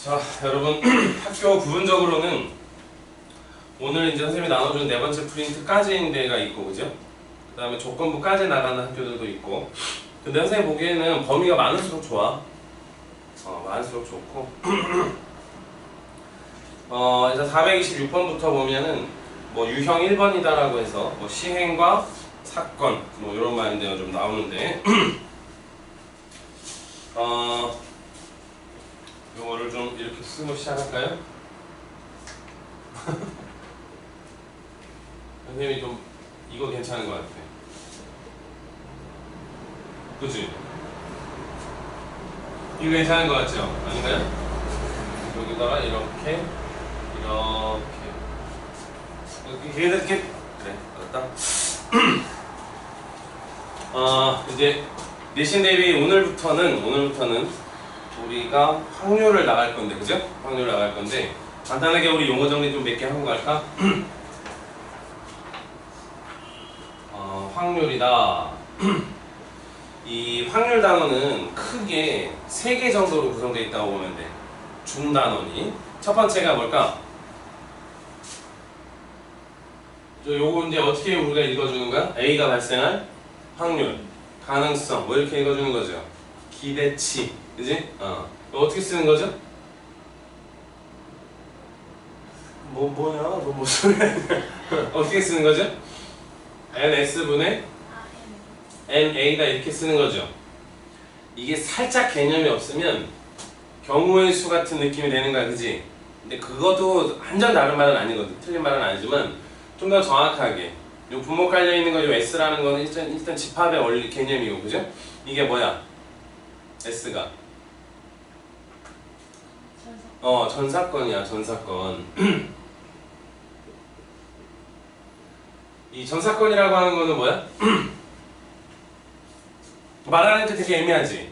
자, 여러분 학교 부분적으로는 오늘 이제 선생님이 나눠준 네 번째 프린트까지인 데가 있고, 그죠? 그 다음에 조건부까지 나가는 학교들도 있고. 근데 선생님 보기에는 범위가 많을수록 좋아. 많을수록 좋고. 일단 426번부터 보면은 뭐 유형 1번이다라고 해서 뭐 시행과 사건 뭐 이런 마인드가 좀 나오는데 요거를 좀 이렇게 쓰고 시작할까요? 선생님이 좀 이거 괜찮은 것 같아. 그치? 이거 괜찮은 것 같죠? 아닌가요? 여기다가 이렇게 이렇게 그래, 알았다. 이제 내신 대비 오늘부터는 우리가 확률을 나갈 건데, 그죠? 확률을 나갈 건데 간단하게 우리 용어 정리 좀 몇 개 하고 갈까? 확률이다. 이 확률 단어는 크게 3개 정도로 구성되어 있다고 보면 돼. 중단원이. 첫 번째가 뭘까? 요거 이제 어떻게 우리가 읽어주는 거야? A가 발생할 확률, 가능성, 뭐 이렇게 읽어주는 거죠. 기대치, 그지? 어떻게 쓰는 거죠? 뭐야? 너 무슨 어떻게 쓰는 거죠? NS분의 NA다 이렇게 쓰는 거죠. 이게 살짝 개념이 없으면 경우의 수 같은 느낌이 되는 거야, 그지? 근데 그것도 완전 다른 말은 아니거든. 틀린 말은 아니지만 좀 더 정확하게 요 분모 깔려 있는 거 요 S라는 거는 일단 집합의 원리 개념이고, 그죠? 이게 뭐야? S가 전사건이야, 전사건. 이 전사건이라고 하는 거는 뭐야? 말하는 게 되게 애매하지?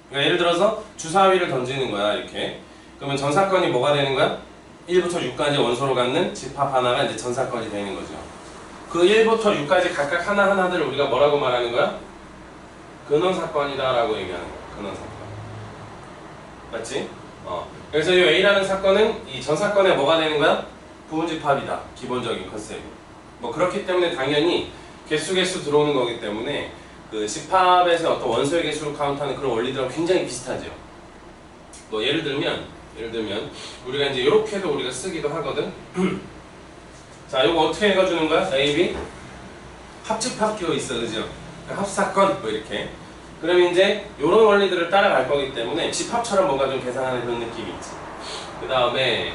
그러니까 예를 들어서 주사위를 던지는 거야, 이렇게. 그러면 전사건이 뭐가 되는 거야? 1부터 6까지 원소로 갖는 집합 하나가 이제 전사건이 되는 거죠. 그 1부터 6까지 각각 하나하나들을 우리가 뭐라고 말하는 거야? 근원사건이다 라고 얘기하는 거야. 근원사건. 맞지? 그래서 이 A라는 사건은 이 전사건에 뭐가 되는 거야? 부분집합이다. 기본적인 컨셉이. 뭐 그렇기 때문에 당연히 개수 들어오는 거기 때문에 그 집합에서 어떤 원소의 개수를 카운트하는 그런 원리들하고 굉장히 비슷하죠. 뭐 예를 들면 우리가 이제 이렇게도 우리가 쓰기도 하거든. 자, 이거 어떻게 읽어주는 거야? A, B 합집합기호 있어, 그죠? 합사건 뭐 이렇게. 그러면 이제 이런 원리들을 따라갈 거기 때문에 집합처럼 뭔가 좀 계산하는 그런 느낌이 있지. 그 다음에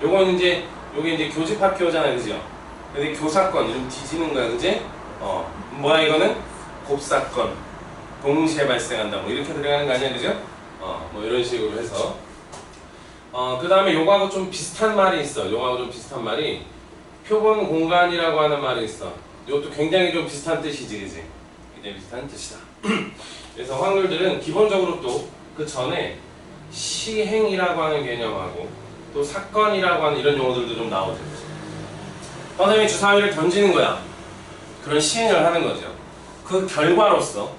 요게 이제 교집합기호잖아요, 그죠? 근데 교사건 이름 뒤지는 거야, 그지? 뭐야 이거는? 곱사건 동시에 발생한다 뭐 이렇게 들어가는 거 아니야, 그죠? 뭐 이런 식으로 해서 그 다음에 요거하고 좀 비슷한 말이 있어. 요거하고 좀 비슷한 말이 표본 공간이라고 하는 말이 있어. 이것도 굉장히 좀 비슷한 뜻이지, 그지? 굉장히 비슷한 뜻이다. 그래서 확률들은 기본적으로 또 그 전에 시행이라고 하는 개념하고 또 사건이라고 하는 이런 용어들도 좀 나오죠. 선생님이 주사위를 던지는 거야. 그런 시행을 하는 거죠. 그 결과로서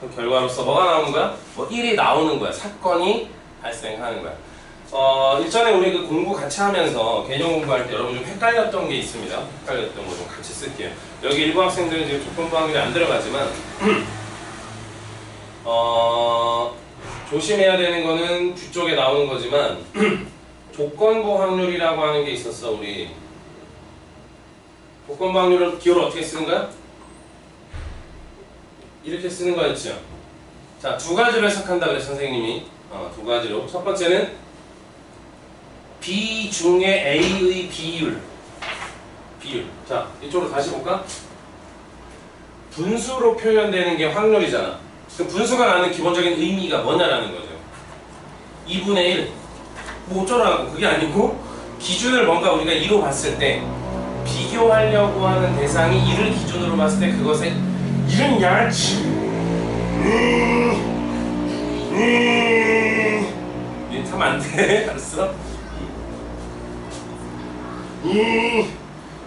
뭐가 나오는 거야? 뭐 1이 나오는 거야. 사건이 발생하는 거야. 일전에 우리 그 공부 같이 하면서 개념 공부할 때 여러분 좀 헷갈렸던 게 있습니다. 헷갈렸던 거 좀 같이 쓸게요. 여기 일부 학생들은 지금 조건부 확률이 안 들어가지만 조심해야 되는 거는 뒤쪽에 나오는 거지만 조건부 확률이라고 하는 게 있었어. 우리 조건부 확률은 기호를 어떻게 쓰는 거야? 이렇게 쓰는 거였죠. 자, 두 가지로 해석한다 그랬어, 선생님이. 두 가지로. 첫 번째는 B 중에 A의 비율. 자, 이쪽으로 다시 볼까? 분수로 표현되는 게 확률이잖아. 그 분수가 갖는 기본적인 의미가 뭐냐라는 거죠. 2분의 1. 뭐 어쩌라고. 그게 아니고 기준을 뭔가 우리가 2로 봤을 때 비교하려고 하는 대상이 2를 기준으로 봤을 때 그것의 이런 야치 얘 참 안 돼. 알았어?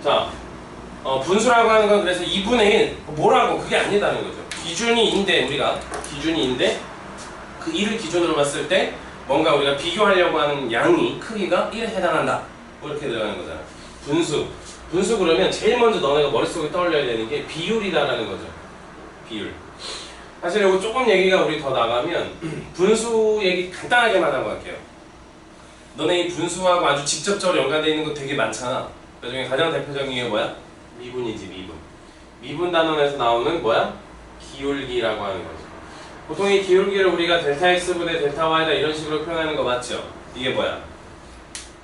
자, 분수라고 하는 건 그래서 2분의 1 뭐라고 그게 아니다는 거죠. 기준이 인데 우리가 기준이 인데 그 1을 기준으로 봤을 때 뭔가 우리가 비교하려고 하는 양이 크기가 1에 해당한다. 뭐 이렇게 들어가는 거잖아. 분수. 분수 그러면 제일 먼저 너네가 머릿속에 떠올려야 되는 게 비율이다라는 거죠. 비율. 사실 이거 조금 얘기가 우리 더 나가면 분수 얘기 간단하게만 하고 갈게요. 너네 이 분수하고 아주 직접적으로 연관되어 있는 거 되게 많잖아. 그 중에 가장 대표적인 게 뭐야? 미분이지, 미분. 미분 단원에서 나오는 뭐야? 기울기라고 하는 거죠. 보통 이 기울기를 우리가 델타 x분의 델타 y다 이런 식으로 표현하는 거 맞죠? 이게 뭐야?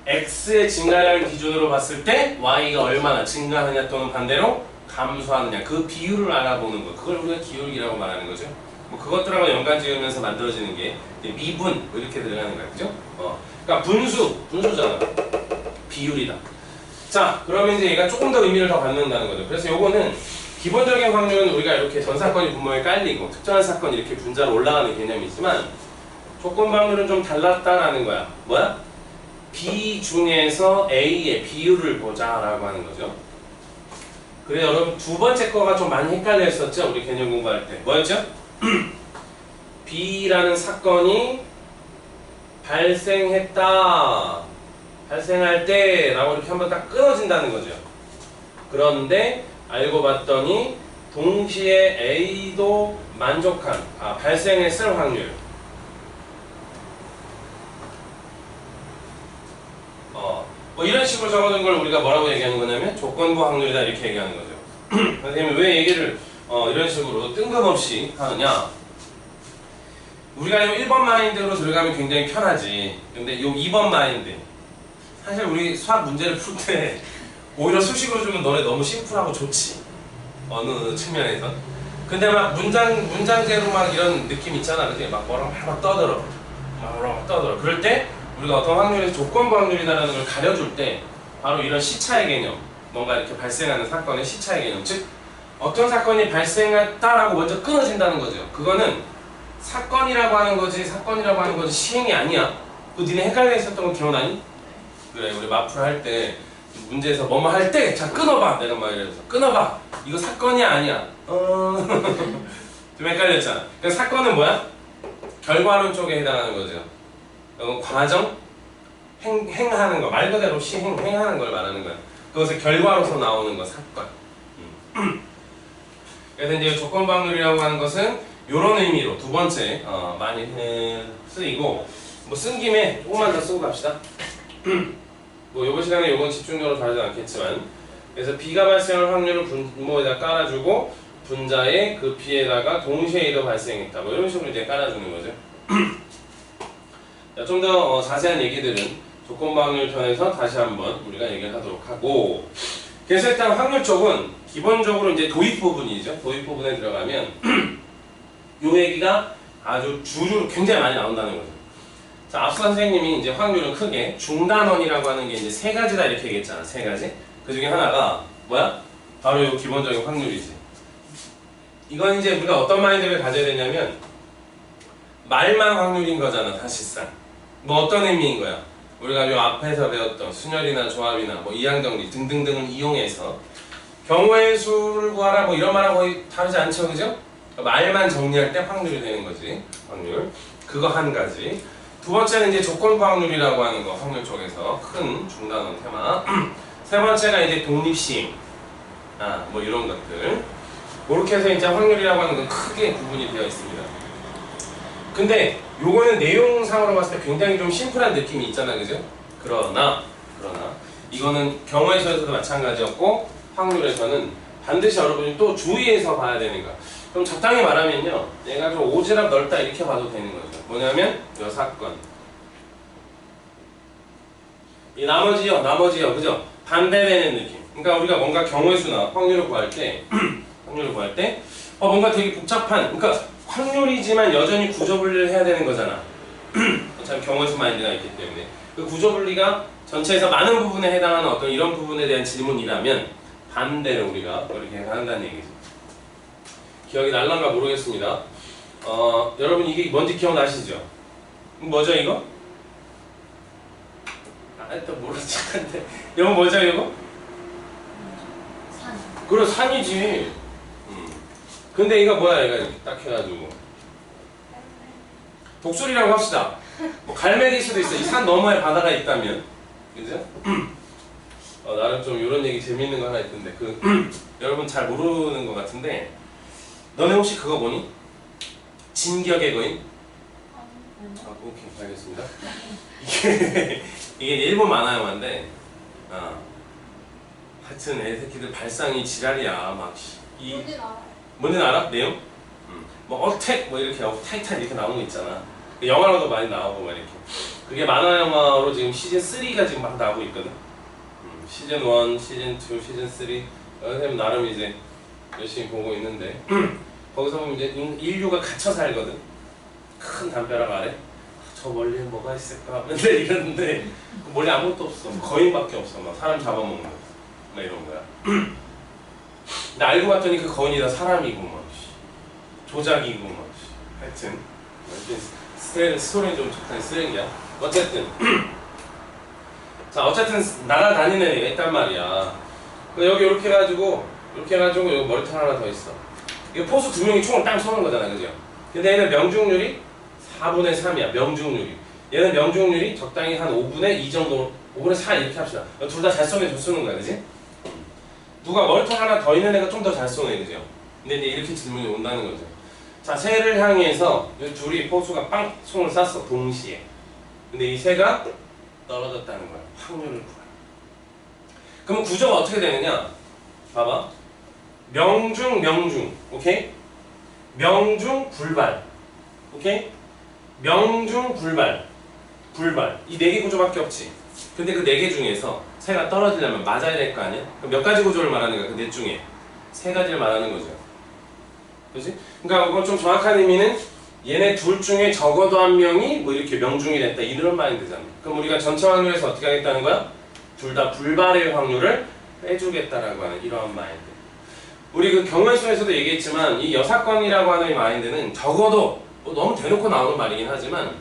x의 증가량을 기준으로 봤을 때 y가 얼마나 증가하느냐 또는 반대로 감소하느냐 그 비율을 알아보는 거. 그걸 우리가 기울기라고 말하는 거죠. 뭐 그것들하고 연관 지으면서 만들어지는 게 미분 뭐 이렇게 들어가는 거야. 그죠? 그러니까 분수잖아. 비율이다. 자, 그러면 이제 얘가 조금 더 의미를 더 갖는다는 거죠. 그래서 요거는 기본적인 확률은 우리가 이렇게 전 사건이 분모에 깔리고 특정한 사건이 이렇게 분자로 올라가는 개념이 있지만 조건 확률은 좀 달랐다라는 거야. 뭐야? B 중에서 A의 비율을 보자라고 하는 거죠. 그래 여러분 두 번째 거가 좀 많이 헷갈려 했었죠? 우리 개념 공부할 때. 뭐였죠? B라는 사건이 발생할 때 라고 이렇게 한번 딱 끊어진다는 거죠. 그런데 알고 봤더니 동시에 A도 만족한, 발생했을 확률. 뭐 이런 식으로 적어둔 걸 우리가 뭐라고 얘기하는 거냐면 조건부 확률이다 이렇게 얘기하는 거죠. 선생님이 왜 얘기를 이런 식으로 뜬금없이 하느냐? 우리가 이 1번 마인드로 들어가면 굉장히 편하지. 근데 이 2번 마인드 사실 우리 수학 문제를 풀 때 오히려 수식으로 주면 너네 너무 심플하고 좋지. 어느 측면에서. 근데 막 문장제로 막 이런 느낌 있잖아. 그치? 막 뭐라고 막 떠들어. 그럴 때 우리가 어떤 확률에서 조건부 확률이다라는 걸 가려줄 때 바로 이런 시차의 개념, 뭔가 이렇게 발생하는 사건의 시차의 개념, 즉 어떤 사건이 발생했다라고 먼저 끊어진다는 거죠. 그거는 사건이라고 하는 거지 시행이 아니야. 그 니네 헷갈려 있었던 거 기억나니? 그래, 우리 마플 할 때 문제에서 뭐뭐 할 때 자 끊어봐. 내가 막 이래서 끊어봐. 이거 사건이 아니야. 좀 헷갈렸잖아. 그러니까 사건은 뭐야? 결과론 쪽에 해당하는 거죠. 과정, 행하는 거, 말 그대로 행하는 걸 말하는 거야. 그것을 결과로서 나오는 거, 사건. 그래서 이제 조건부 확률이라고 하는 것은 이런 의미로 두 번째 많이 쓰이고, 뭐 쓴 김에 조금만 더 쓰고 갑시다. 뭐 이번 시간에 이건 집중적으로 다루지 않겠지만, 그래서 B가 발생할 확률을 분모에다 깔아주고 분자의 그 B에다가 동시에 A도 발생했다. 뭐 이런 식으로 이제 깔아주는 거죠. 좀 더 자세한 얘기들은 조건부 확률 편에서 다시 한번 우리가 얘기를 하도록 하고, 그래서 일단 확률 쪽은 기본적으로 이제 도입 부분이죠. 도입 부분에 들어가면 요 얘기가 아주 주로 굉장히 많이 나온다는 거죠. 자, 앞서 선생님이 이제 확률은 크게 중단원이라고 하는 게 이제 세 가지다 이렇게 얘기했잖아. 세 가지. 그 중에 하나가 뭐야? 바로 요 기본적인 확률이지. 이건 이제 우리가 어떤 마인드를 가져야 되냐면 말만 확률인 거잖아, 사실상. 뭐 어떤 의미인 거야? 우리가 요 앞에서 배웠던 순열이나 조합이나 뭐 이항정리 등등등을 이용해서 경우의 수를 구하라 뭐 이런 말하고 거의 다르지 않죠, 그죠? 말만 정리할 때 확률이 되는 거지, 확률. 그거 한 가지. 두 번째는 이제 조건부 확률이라고 하는 거, 확률 쪽에서 큰 중단원 테마. 세 번째가 이제 독립시임. 뭐 이런 것들. 그렇게 해서 이제 확률이라고 하는 건 크게 구분이 되어 있습니다. 근데 요거는 내용상으로 봤을 때 굉장히 좀 심플한 느낌이 있잖아, 그죠? 그러나 이거는 경우의 수에서도 마찬가지였고 확률에서는 반드시 여러분이 또 주의해서 봐야 되는 거야. 그럼 적당히 말하면요, 얘가 좀 오지랖 넓다 이렇게 봐도 되는 거죠. 뭐냐면 요 사건, 이 나머지요, 그죠? 반대되는 느낌. 그러니까 우리가 뭔가 경우의 수나 확률을 구할 때 뭔가 되게 복잡한, 그러니까 확률이지만 여전히 구조분리를 해야 되는 거잖아. 참 경우의 수 마인드가 있기 때문에 그 구조분리가 전체에서 많은 부분에 해당하는 어떤 이런 부분에 대한 질문이라면 반대로 우리가 그렇게 한다는 얘기죠. 기억이 날란가 모르겠습니다. 여러분 이게 뭔지 기억나시죠? 뭐죠 이거? 또 모르지 근데 이거 뭐죠 이거? 산. 그래, 산이지. 근데 이거 뭐야, 얘가 이렇게 딱 해가지고 독수리라고 합시다. 뭐 갈매기일 수도 있어. 이 산 너머에 바다가 있다면. 그죠? 나름 좀 이런 얘기 재밌는 거 하나 있던데 여러분 잘 모르는 것 같은데 너네 혹시 그거 보니? 진격의 거인? 오케이 알겠습니다. 이게 일본 만화 영화인데 하여튼 애새끼들 발상이 지랄이야 막 뭔지 알아요? 뭔지 알아? 내용? 뭐 어택 뭐 이렇게 타이탄 이렇게 나오는 거 있잖아. 영화로도 많이 나오고 막 이렇게 그게 만화 영화로 지금 시즌 3가 지금 막 나오고 있거든. 시즌 1, 시즌 2, 시즌 3 선생님 나름 이제 열심히 보고 있는데 거기서 보면 이제 인류가 갇혀 살거든. 큰 담벼락 아래 저 멀리에 뭐가 있을까 맨날 이러는데 멀리 아무것도 없어. 거인밖에 없어. 막 사람 잡아먹는 막 이런 거야. 근데 알고 봤더니 그 거인이 다 사람이고 막 조작이고 막 하여튼 스토리는 좀 적당히 쓰레기야. 어쨌든 자 어쨌든 날아다니는 애가 있단 말이야. 여기 이렇게 해가지고 여기 머리털 하나 더 있어. 이거 포수 두 명이 총을 딱 쏘는 거잖아, 그죠? 근데 얘는 명중률이 4분의 3이야. 명중률이. 얘는 명중률이 적당히 한 5분의 2 정도, 5분의 4 이렇게 합시다. 둘 다 잘 쏘면 잘 쏘는 거야, 그지? 누가 머리털 하나 더 있는 애가 좀 더 잘 쏘네, 그죠? 근데 이제 이렇게 질문이 온다는 거죠. 자, 새를 향해서 이 둘이 포수가 빵 총을 쐈어, 동시에. 근데 이 새가 떨어졌다는 거야. 확률을 구해. 그럼 구조가 어떻게 되느냐? 봐봐. 명중, 오케이? 명중, 불발, 오케이? 명중, 불발. 이 네 개 구조밖에 없지. 근데 그 네 개 중에서 새가 떨어지려면 맞아야 될 거 아니야? 그럼 몇 가지 구조를 말하는 거야? 그 넷 중에 세 가지를 말하는 거죠. 그렇지? 그러니까 그건 좀 정확한 의미는 얘네 둘 중에 적어도 한 명이 뭐 이렇게 명중이 됐다 이런 말이 되잖아. 그럼 우리가 전체 확률에서 어떻게 하겠다는 거야? 둘 다 불발의 확률을 빼주겠다라고 하는 이러한 마인드. 우리 그 경우에서에서도 얘기했지만 이 여사건이라고 하는 이 마인드는 적어도 뭐 너무 대놓고 나오는 말이긴 하지만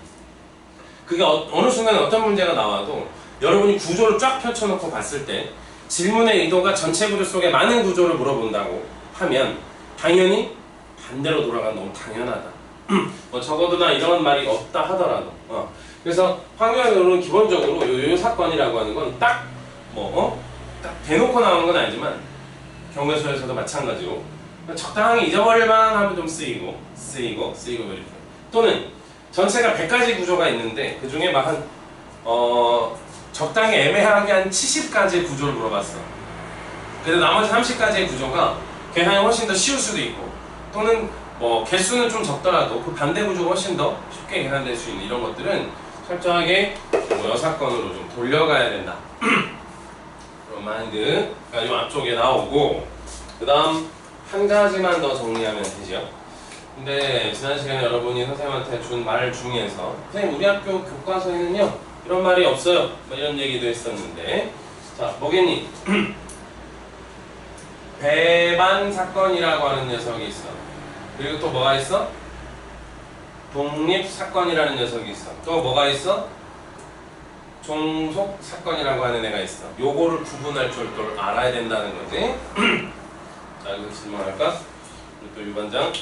그게 어느 순간에 어떤 문제가 나와도 여러분이 구조를 쫙 펼쳐놓고 봤을 때 질문의 의도가 전체 구조 속에 많은 구조를 물어본다고 하면 당연히 반대로 돌아가는 너무 당연하다. 뭐 적어도나 이런 말이 없다 하더라도 그래서 확률론은 기본적으로 요 사건이라고 하는 건 딱 딱 대놓고 나오는 건 아니지만 경우에서에서도 마찬가지로 적당히 잊어버릴 만한 하면 좀 쓰이고 이렇게 또는 전체가 100가지 구조가 있는데 그 중에 막 한 적당히 애매하게 한 70가지의 구조를 물어봤어. 그래서 나머지 30가지의 구조가 계산이 훨씬 더 쉬울 수도 있고 또는 뭐 개수는 좀 적더라도 그 반대 구조가 훨씬 더 쉽게 계산될 수 있는 이런 것들은 철저하게 뭐 여사건으로 좀 돌려가야 된다. 그런 마인드가 요 앞쪽에 나오고 그 다음 한 가지만 더 정리하면 되죠. 근데 지난 시간에 여러분이 선생님한테 준 말 중에서 선생님 우리 학교 교과서에는요 이런 말이 없어요 뭐 이런 얘기도 했었는데 자 뭐겠니? 배반 사건이라고 하는 녀석이 있어. 그리고 또 뭐가 있어? 독립 사건이라는 녀석이 있어. 또 뭐가 있어? 종속 사건이라고 하는 애가 있어. 요거를 구분할 줄 또 알아야 된다는 거지. 자 여기서 질문할까? 또 유반장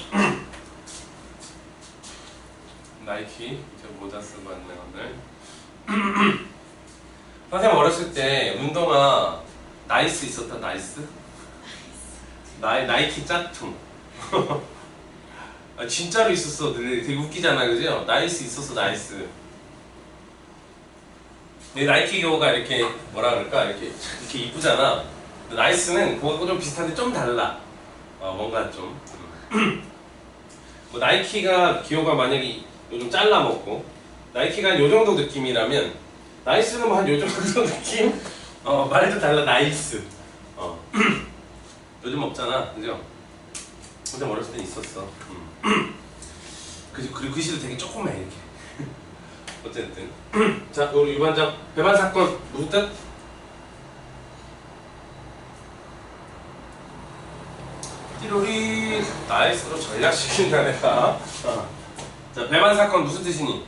나이키 저 모자 쓰고 왔네 오늘. 선생님 어렸을 때 운동화 나이스 있었다. 나이스? 나이키 짝퉁. 아, 진짜로 있었어. 되게 웃기잖아 그죠? 나이스 있었어. 나이스. 나이키 교가 이렇게 뭐라 그럴까? 이렇게 이쁘잖아. 나이스는 그거하고 좀 비슷한데 좀 달라. 뭔가 좀 뭐 나이키가 기호가 만약에 요즘 잘라 먹고 나이키가 한 요 정도 느낌이라면 나이스는 뭐 한 요 정도 느낌? 말도 달라. 나이스. 요즘 없잖아, 그죠? 근데 어렸을 땐 있었어. 그리고 그 시도 되게 조그매 이렇게. 어쨌든 자 우리 유반장 배반 사건 무슨 뜻? 띠로리 나이스로 전략시킨다 내가. 자 배반 사건 무슨 뜻이니?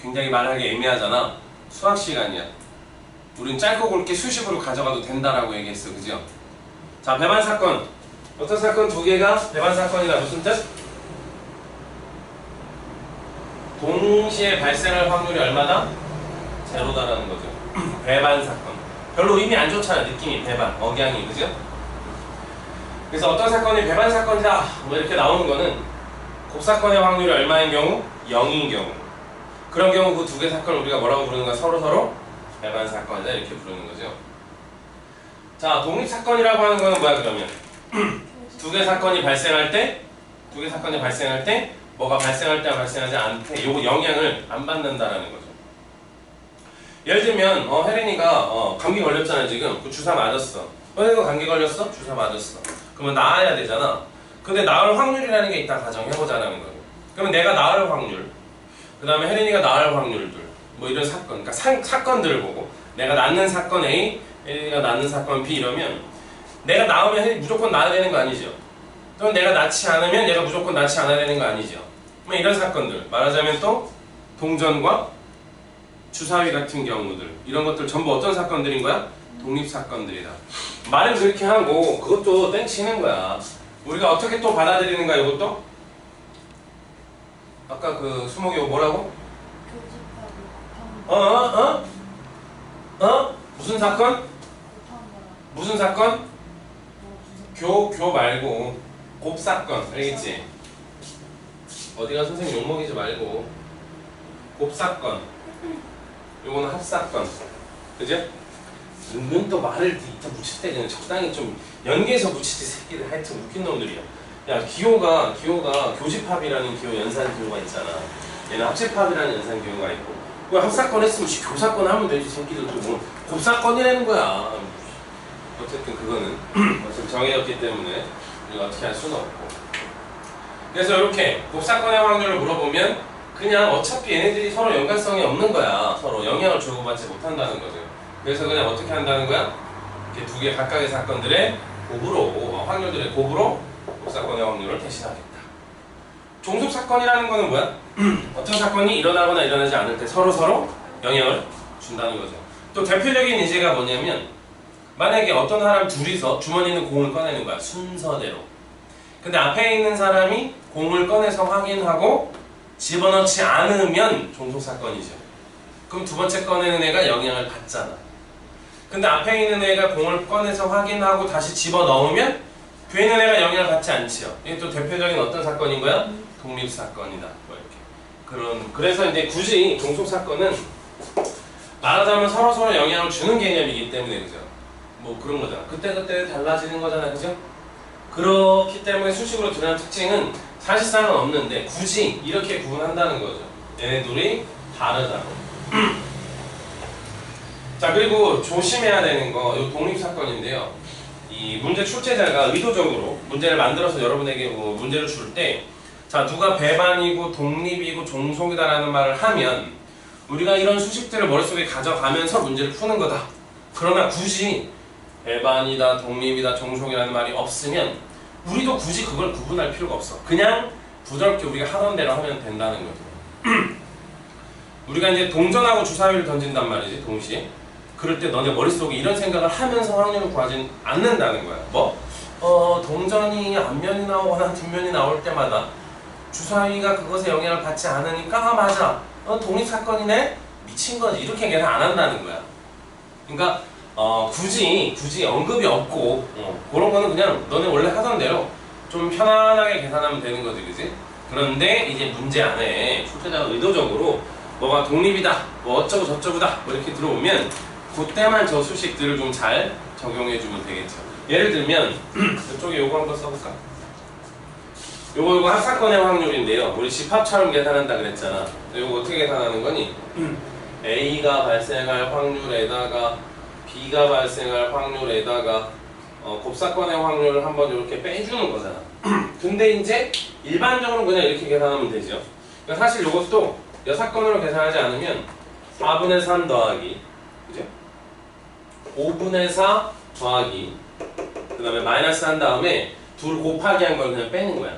굉장히 말하기 애매하잖아. 수학 시간이야. 우린 짧고 굵게 수식으로 가져가도 된다라고 얘기했어, 그죠? 자 배반 사건 어떤 사건 두 개가 배반 사건이다 무슨 뜻? 동시에 발생할 확률이 얼마다? 제로다라는 거죠. 배반 사건. 별로 의미 안 좋잖아. 느낌이 배반, 억양이, 그죠? 그래서 어떤 사건이 배반 사건이다 뭐 이렇게 나오는 거는 곱사건의 확률이 얼마인 경우? 0인 경우. 그런 경우 그 두 개 사건을 우리가 뭐라고 부르는가? 서로 배반 사건이다 이렇게 부르는 거죠. 자, 독립 사건이라고 하는 거는 뭐야 그러면? 두 개 사건이 발생할 때 뭐가 발생할 때와 발생하지 않대 요거 영향을 안 받는다라는 거죠. 예를 들면 혜린이가 감기 걸렸잖아 지금. 그 주사 맞았어. 혜린이가 감기 걸렸어? 주사 맞았어. 그러면 나아야 되잖아. 근데 나을 확률이라는 게 있다 가정해보자라는 거죠. 그러면 내가 나을 확률, 그 다음에 혜린이가 나을 확률들, 뭐 이런 사건, 그러니까 사건들을 보고 내가 낳는 사건 A, 혜린이가 낳는 사건 B 이러면 내가 낳으면 혜린이 무조건 낳아야 되는 거 아니죠? 또 내가 낳지 않으면 얘가 무조건 낳지 않아야 되는 거 아니죠? 뭐 이런 사건들, 말하자면 또 동전과 주사위 같은 경우들, 이런 것들 전부 어떤 사건들인 거야? 독립사건들이다. 말은 그렇게 하고 그것도 땡치는 거야. 우리가 어떻게 또 받아들이는 거야 이것도? 아까 그 수목이 뭐라고? 무슨 사건? 무슨 사건? 교 말고 곱사건. 알겠지? 어디가 선생님 욕먹이지 말고 곱사건. 요거는 합사건. 그죠? 은근 또 말을 이따 붙일 때 그냥 적당히 좀 연계해서 붙이지 새끼들. 하여튼 웃긴 놈들이야. 야, 기호가 교집합이라는 기호 연산 기호가 있잖아. 얘는 합집합이라는 연산 기호가 있고. 왜 합사건 했으면 교사건 하면 되지. 새끼들도 뭐 곱사건이라는 거야. 어쨌든 그거는 어차피 정해졌기 때문에 우리가 어떻게 할 수는 없고. 그래서 이렇게 곱사건의 확률을 물어보면 그냥 어차피 얘네들이 서로 연관성이 없는 거야. 서로 영향을 주고받지 못한다는 거죠. 그래서 그냥 어떻게 한다는 거야? 이렇게 두 개 각각의 사건들의 곱으로, 확률들의 곱으로 곱사건의 확률을 대신하겠다. 종속사건이라는 거는 뭐야? 어떤 사건이 일어나거나 일어나지 않을 때 서로 영향을 준다는 거죠. 또 대표적인 예제가 뭐냐면 만약에 어떤 사람 둘이서 주머니에 있는 공을 꺼내는 거야. 순서대로. 근데 앞에 있는 사람이 공을 꺼내서 확인하고 집어넣지 않으면 종속사건이죠. 그럼 두 번째 꺼내는 애가 영향을 받잖아. 근데 앞에 있는 애가 공을 꺼내서 확인하고 다시 집어넣으면 뒤에 있는 애가 영향을 받지 않지요. 이게 또 대표적인 어떤 사건인 거야? 독립사건이다. 뭐 이렇게. 그래서 이제 굳이 종속사건은 말하자면 서로 영향을 주는 개념이기 때문에, 그죠? 뭐 그런 거잖아. 그때 달라지는 거잖아. 그죠? 그렇기 때문에 수식으로 드러난 특징은 사실상은 없는데 굳이 이렇게 구분한다는 거죠. 얘네 둘이 다르다고. 자, 그리고 조심해야 되는 거, 이 독립사건인데요. 이 문제 출제자가 의도적으로 문제를 만들어서 여러분에게 문제를 줄 때, 자, 누가 배반이고 독립이고 종속이다라는 말을 하면 우리가 이런 수식들을 머릿속에 가져가면서 문제를 푸는 거다. 그러나 굳이 배반이다, 독립이다, 종속이라는 말이 없으면 우리도 굳이 그걸 구분할 필요가 없어. 그냥 부드럽게 우리가 하던 대로 하면 된다는 거죠. 우리가 이제 동전하고 주사위를 던진단 말이지, 동시에. 그럴 때 너네 머릿속에 이런 생각을 하면서 확률을 구하지 않는다는 거야. 동전이 앞면이 나오거나 뒷면이 나올 때마다 주사위가 그것에 영향을 받지 않으니까 맞아. 독립사건이네? 미친 거지. 이렇게 계산 안 한다는 거야. 그러니까 굳이 언급이 없고 그런 거는 그냥 너네 원래 하던 대로 좀 편안하게 계산하면 되는 거지, 그지? 그런데 이제 문제 안에 출제자가 의도적으로 뭐가 독립이다, 뭐 어쩌고 저쩌고다 뭐 이렇게 들어오면 그때만 저 수식들을 좀 잘 적용해주면 되겠죠. 예를 들면 이쪽에 요거 한번 써볼까? 요거 합사건의 확률인데요. 우리 집합처럼 계산한다 그랬잖아. 요거 어떻게 계산하는 거니? A가 발생할 확률에다가 B가 발생할 확률에다가 곱사건의 확률을 한번 이렇게 빼주는 거잖아. 근데 이제 일반적으로 그냥 이렇게 계산하면 되죠. 그러니까 사실 이것도 여사건으로 계산하지 않으면 4분의 3 더하기, 그죠? 5분의 4 더하기, 그 다음에 마이너스 한 다음에 둘 곱하기 한 걸 그냥 빼는 거야.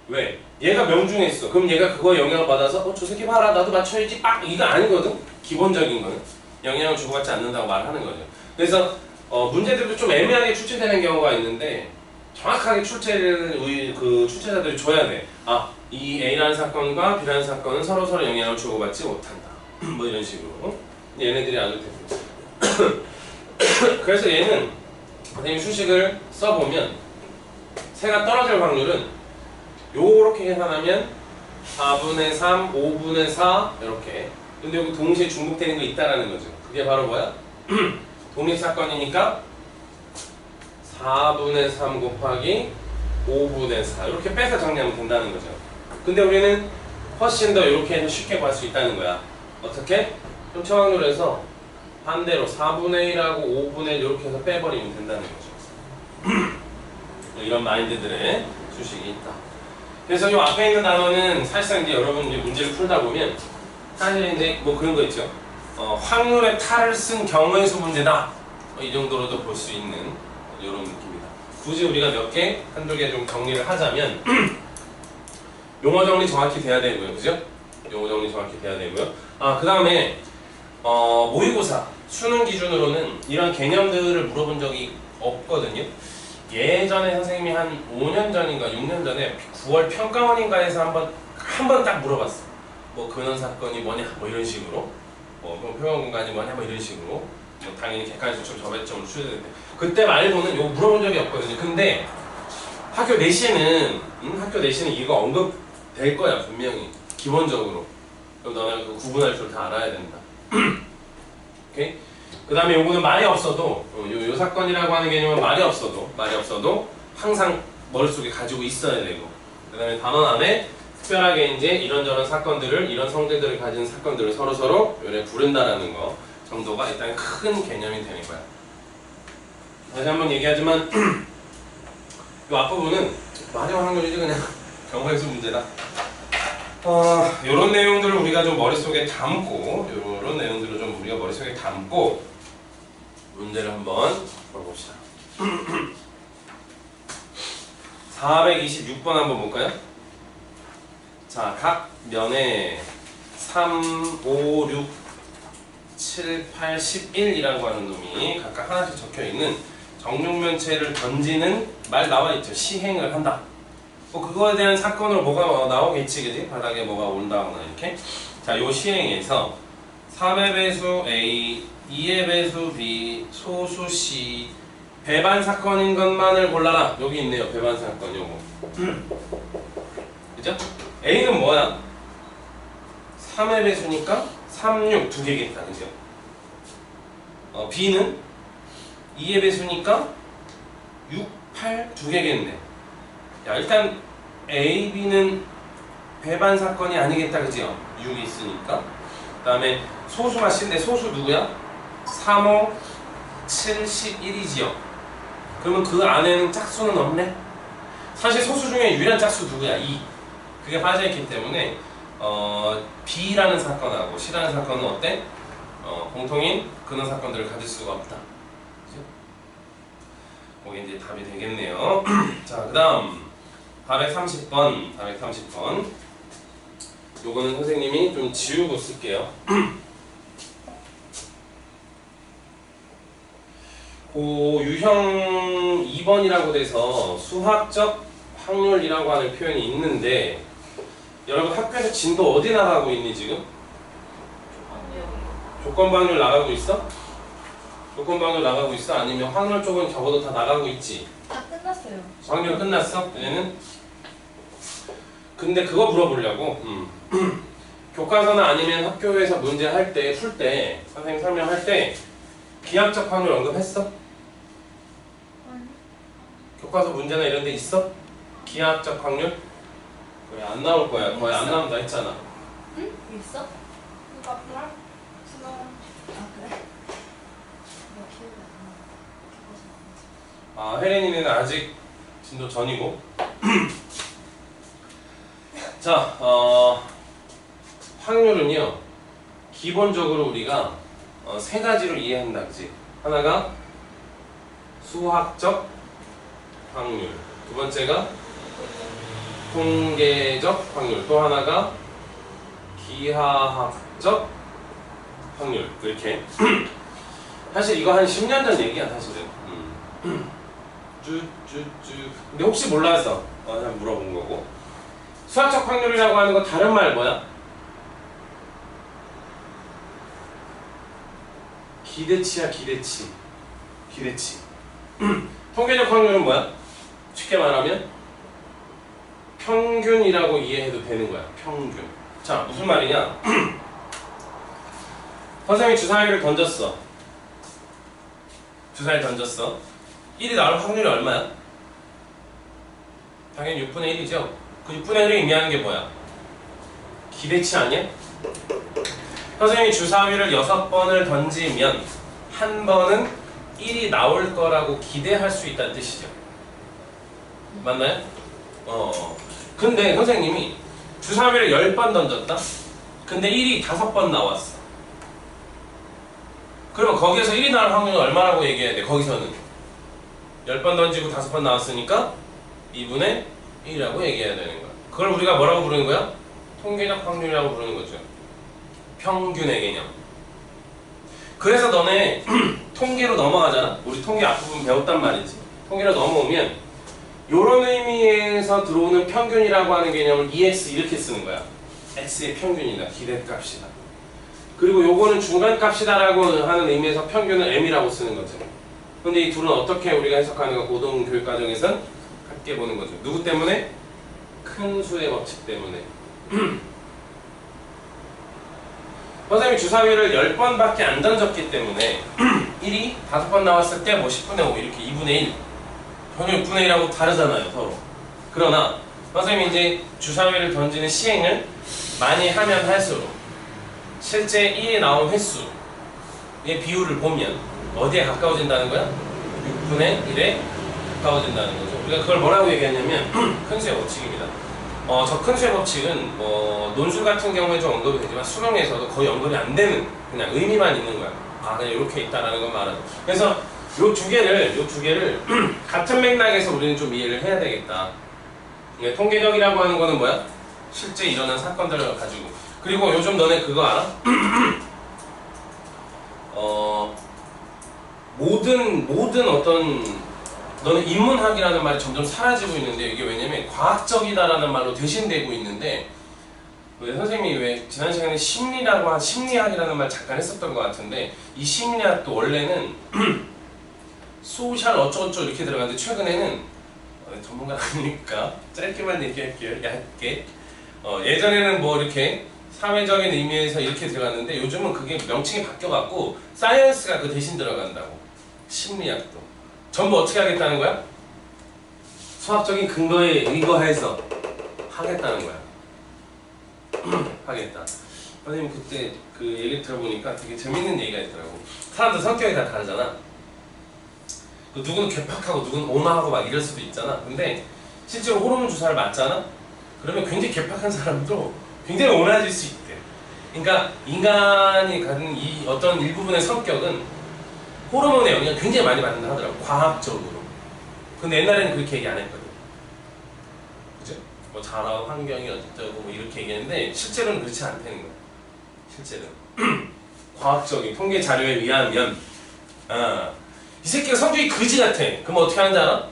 왜? 얘가 명중했어. 그럼 얘가 그거에 영향을 받아서 저 새끼 봐라 나도 맞춰야지 빡! 이거 아니거든? 기본적인 거는 영향을 주고받지 않는다고 말하는 거죠. 그래서 문제들도 좀 애매하게 출제되는 경우가 있는데 정확하게 출제를 그 출제자들이 줘야 돼. 아, 이 A라는 사건과 B라는 사건은 서로 영향을 주고받지 못한다. 뭐 이런 식으로. 얘네들이 아주 대표. 그래서 얘는 선생님 수식을 써보면 새가 떨어질 확률은 요렇게 계산하면 4분의 3, 5분의 4 이렇게. 근데 여기 동시에 중복되는 거 있다라는 거죠. 그게 바로 뭐야? 독립사건이니까 4분의 3 곱하기 5분의 4 이렇게 빼서 정리하면 된다는 거죠. 근데 우리는 훨씬 더 이렇게 해서 쉽게 구할 수 있다는 거야. 어떻게? 형체 확률에서 반대로 4분의 1하고 5분의 1 이렇게 해서 빼버리면 된다는 거죠. 이런 마인드들의 수식이 있다. 그래서 이 앞에 있는 단어는 사실상 이제 여러분 이제 문제를 풀다 보면 사실 이제 뭐 그런 거 있죠. 확률의 탈을 쓴 경우의 수 문제다. 이 정도로도 볼 수 있는 이런 느낌이다. 굳이 우리가 몇 개, 한두 개 좀 정리를 하자면 용어 정리 정확히 돼야 되고요. 그죠? 용어 정리 정확히 돼야 되고요. 그 다음에 모의고사 수능 기준으로는 이런 개념들을 물어본 적이 없거든요. 예전에 선생님이 한 5년 전인가 6년 전에 9월 평가원인가에서 한번 딱 물어봤어. 뭐 근원 사건이 뭐냐 뭐 이런 식으로 뭐 평원 공간이 뭐냐 뭐 이런 식으로 뭐 당연히 객관식 수출 저배점으로 추려되는데 그때 말고는 이거 물어본 적이 없거든요. 근데 학교 내시는 이거 언급될 거야 분명히 기본적으로. 그럼 너는 그 구분할 줄 다 알아야 된다. 오케이? 그 다음에 요거는 말이 없어도 요 사건이라고 하는 개념은 말이 없어도 항상 머릿속에 가지고 있어야 되고 그 다음에 단원 안에 특별하게 이제 이런저런 사건들을 이런 성질들을 가진 사건들을 서로 요래 부른다라는 거 정도가 일단 큰 개념이 되는 거야. 다시 한번 얘기하지만 이 앞부분은 마지막 확률이지 그냥 경우의 수 문제다. 요런 내용들을 우리가 좀 머릿속에 담고 요런 내용들을 좀 우리가 머릿속에 담고 문제를 한번 풀어봅시다. 426번 한번 볼까요? 자, 각 면에 3, 5, 6, 7, 8, 11이라고 하는 놈이 각각 하나씩 적혀있는 정육면체를 던지는 말 나와있죠. 시행을 한다. 뭐 그거에 대한 사건으로 뭐가 나오겠지, 그지? 바닥에 뭐가 온다거나 이렇게. 자, 요 시행에서 3의 배수 A, 2의 배수 B, 소수 C, 배반 사건인 것만을 골라라. 여기 있네요. 배반 사건 요거. 그죠? A는 뭐야? 3의 배수니까 3, 6 두 개겠다. 그죠? B는 2의 배수니까 6, 8 두 개겠네. 야, 일단 A, B는 배반 사건이 아니겠다. 그죠? 6이 있으니까. 그 다음에 소수가 C인데 소수 누구야? 3, 5, 7, 11이지요. 그러면 그 안에는 짝수는 없네? 사실 소수 중에 유일한 짝수 누구야? 2. 그게 빠져있기 때문에 B라는 사건하고 C라는 사건은 어때? 공통인 근원 사건들을 가질 수가 없다. 그죠? 그게 이제 답이 되겠네요. 자, 그 다음 430번 요거는 선생님이 좀 지우고 쓸게요. 그 유형 2번이라고 돼서 수학적 확률이라고 하는 표현이 있는데 여러분 학교에서 진도 어디 나가고 있니 지금? 조건부 확률 나가고 있어? 조건부 확률 나가고 있어? 아니면 확률 쪽은 적어도 다 나가고 있지? 다 끝났어요. 확률 끝났어? 얘는? 근데 그거 물어보려고 교과서나 아니면 학교에서 문제 할 때, 풀 때 선생님 설명할 때 기하적 확률 언급했어? 아니. 교과서 문제나 이런 데 있어? 기하적 확률? 거의 안 나올 거야. 거의 안 나온다 했잖아. 응? 있어? 누가 불알? 수능. 아 그래? 나 기억이 안 나. 혜린이는 아직 진도 전이고. 자, 확률은요 기본적으로 우리가 세 가지로 이해한다, 그지? 하나가 수학적 확률, 두 번째가 통계적 확률, 또 하나가 기하학적 확률. 이렇게 사실 이거 한 10년 전 얘기야 사실은. 쭉 쭈쭈쭈. 근데 혹시 몰라서 그냥 물어본 거고. 수학적 확률이라고 하는 거 다른 말 뭐야? 기대치야, 기대치. 기대치. 통계적 확률은 뭐야? 쉽게 말하면 평균이라고 이해해도 되는 거야. 평균. 자, 무슨 말이냐? 선생님이 주사위를 던졌어. 주사위 던졌어. 1이 나올 확률이 얼마야? 당연히 6분의 1이죠. 그 6분의 1이 의미하는 게 뭐야? 기대치 아니야? 선생님이 주사위를 6번을 던지면 한 번은 1이 나올 거라고 기대할 수 있다는 뜻이죠. 맞나요? 근데 선생님이 주사위를 10번 던졌다? 근데 1이 5번 나왔어. 그러면 거기에서 1이 나올 확률이 얼마라고 얘기해야 돼? 거기서는 10번 던지고 5번 나왔으니까 2분의 1이라고 얘기해야 되는 거야. 그걸 우리가 뭐라고 부르는 거야? 통계적 확률이라고 부르는 거죠. 평균의 개념. 그래서 너네 통계로 넘어가잖아. 우리 통계 앞부분 배웠단 말이지. 통계로 넘어오면 이런 의미에서 들어오는 평균이라고 하는 개념을 EX 이렇게 쓰는 거야. X의 평균이다. 기대값이다. 그리고 요거는 중간값이다라고 하는 의미에서 평균은 M이라고 쓰는 거죠. 근데 이 둘은 어떻게 우리가 해석하는가 고등교육과정에선 함께 보는 거죠. 누구 때문에? 큰 수의 법칙 때문에. 선생님이 주사위를 10번밖에 안 던졌기 때문에 1이 5번 나왔을 때 뭐 10분의 5 이렇게 2분의 1 전혀 6분의 1하고 다르잖아요 서로. 그러나 선생님이 이제 주사위를 던지는 시행을 많이 하면 할수록 실제 1이 나온 횟수의 비율을 보면 어디에 가까워진다는 거야? 6분의 1에 가까워진다는 거죠. 우리가 그걸 뭐라고 얘기하냐면 큰 수의 법칙입니다. 저 큰 수의 법칙은 논술 같은 경우에 좀 언급이 되지만 수능에서도 거의 언급이 안 되는 그냥 의미만 있는 거야. 그냥 이렇게 있다라는 건 말하죠. 그래서 요 두 개를 같은 맥락에서 우리는 좀 이해를 해야 되겠다. 통계적이라고 하는 거는 뭐야? 실제 일어난 사건들을 가지고. 그리고 요즘 너네 그거 알아? 모든 어떤 너는 인문학이라는 말이 점점 사라지고 있는데 이게 왜냐면 과학적이다라는 말로 대신되고 있는데 왜 선생님이 왜 지난 시간에 심리학이라는 말 잠깐 했었던 것 같은데 이 심리학도 원래는 소셜 어쩌고저쩌고 이렇게 들어가는데 최근에는 전문가가 아니니까 짧게만 얘기할게요. 얇게. 예전에는 뭐 이렇게 사회적인 의미에서 이렇게 들어갔는데 요즘은 그게 명칭이 바뀌어갖고 사이언스가 그 대신 들어간다고. 심리학도. 전부 어떻게 하겠다는 거야? 수학적인 근거에 의거해서 하겠다는 거야. 하겠다. 선생님 그때 그 얘기 들어보니까 되게 재밌는 얘기가 있더라고. 사람들 성격이 다 다르잖아. 누구는 괴팍하고 누구는 온화하고 막 이럴 수도 있잖아. 근데 실제로 호르몬 주사를 맞잖아? 그러면 굉장히 괴팍한 사람도 굉장히 온화해질 수 있대. 그러니까 인간이 가진 이 어떤 일부분의 성격은 호르몬의 영향을 굉장히 많이 받는다 하더라고. 과학적으로. 근데 옛날에는 그렇게 얘기 안 했거든. 그죠? 뭐 자라 환경이 어쩌고 뭐 이렇게 얘기했는데 실제로는 그렇지 않다는 거야. 실제로는. 과학적인 통계 자료에 의하면 이 새끼가 성격이 그지 같아. 그럼 어떻게 하는지 알아?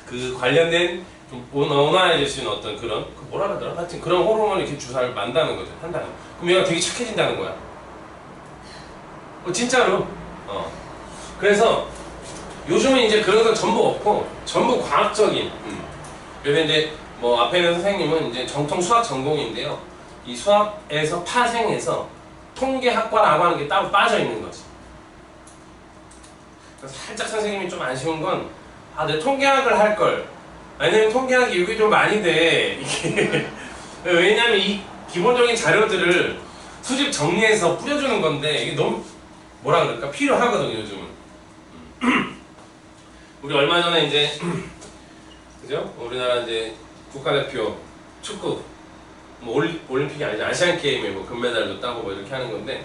그 관련된 좀 온화해질 수 있는 어떤 그런 그 뭐라 그러더라? 하여튼 그런 호르몬을 이렇게 주사를 만다는 거죠. 한다는. 그럼 얘가 되게 착해진다는 거야. 진짜로. 그래서 요즘은 이제 그런 건 전부 없고 전부 과학적인. 그래서 이제 뭐 앞에 있는 선생님은 이제 정통 수학 전공인데요. 이 수학에서 파생해서 통계학과라고 하는 게 따로 빠져 있는 거지. 그래서 살짝 선생님이 좀 아쉬운 건 내 통계학을 할 걸. 왜냐면 통계학이 이게 좀 많이 돼. 이게 왜냐면 이 기본적인 자료들을 수집 정리해서 뿌려주는 건데 이게 너무 뭐라 그럴까 필요하거든요 요즘은. 우리 얼마 전에 이제 그죠? 우리나라 이제 국가대표 축구 뭐 올림픽이 아니죠. 아시안 게임에 뭐 금메달도 따고 뭐 이렇게 하는 건데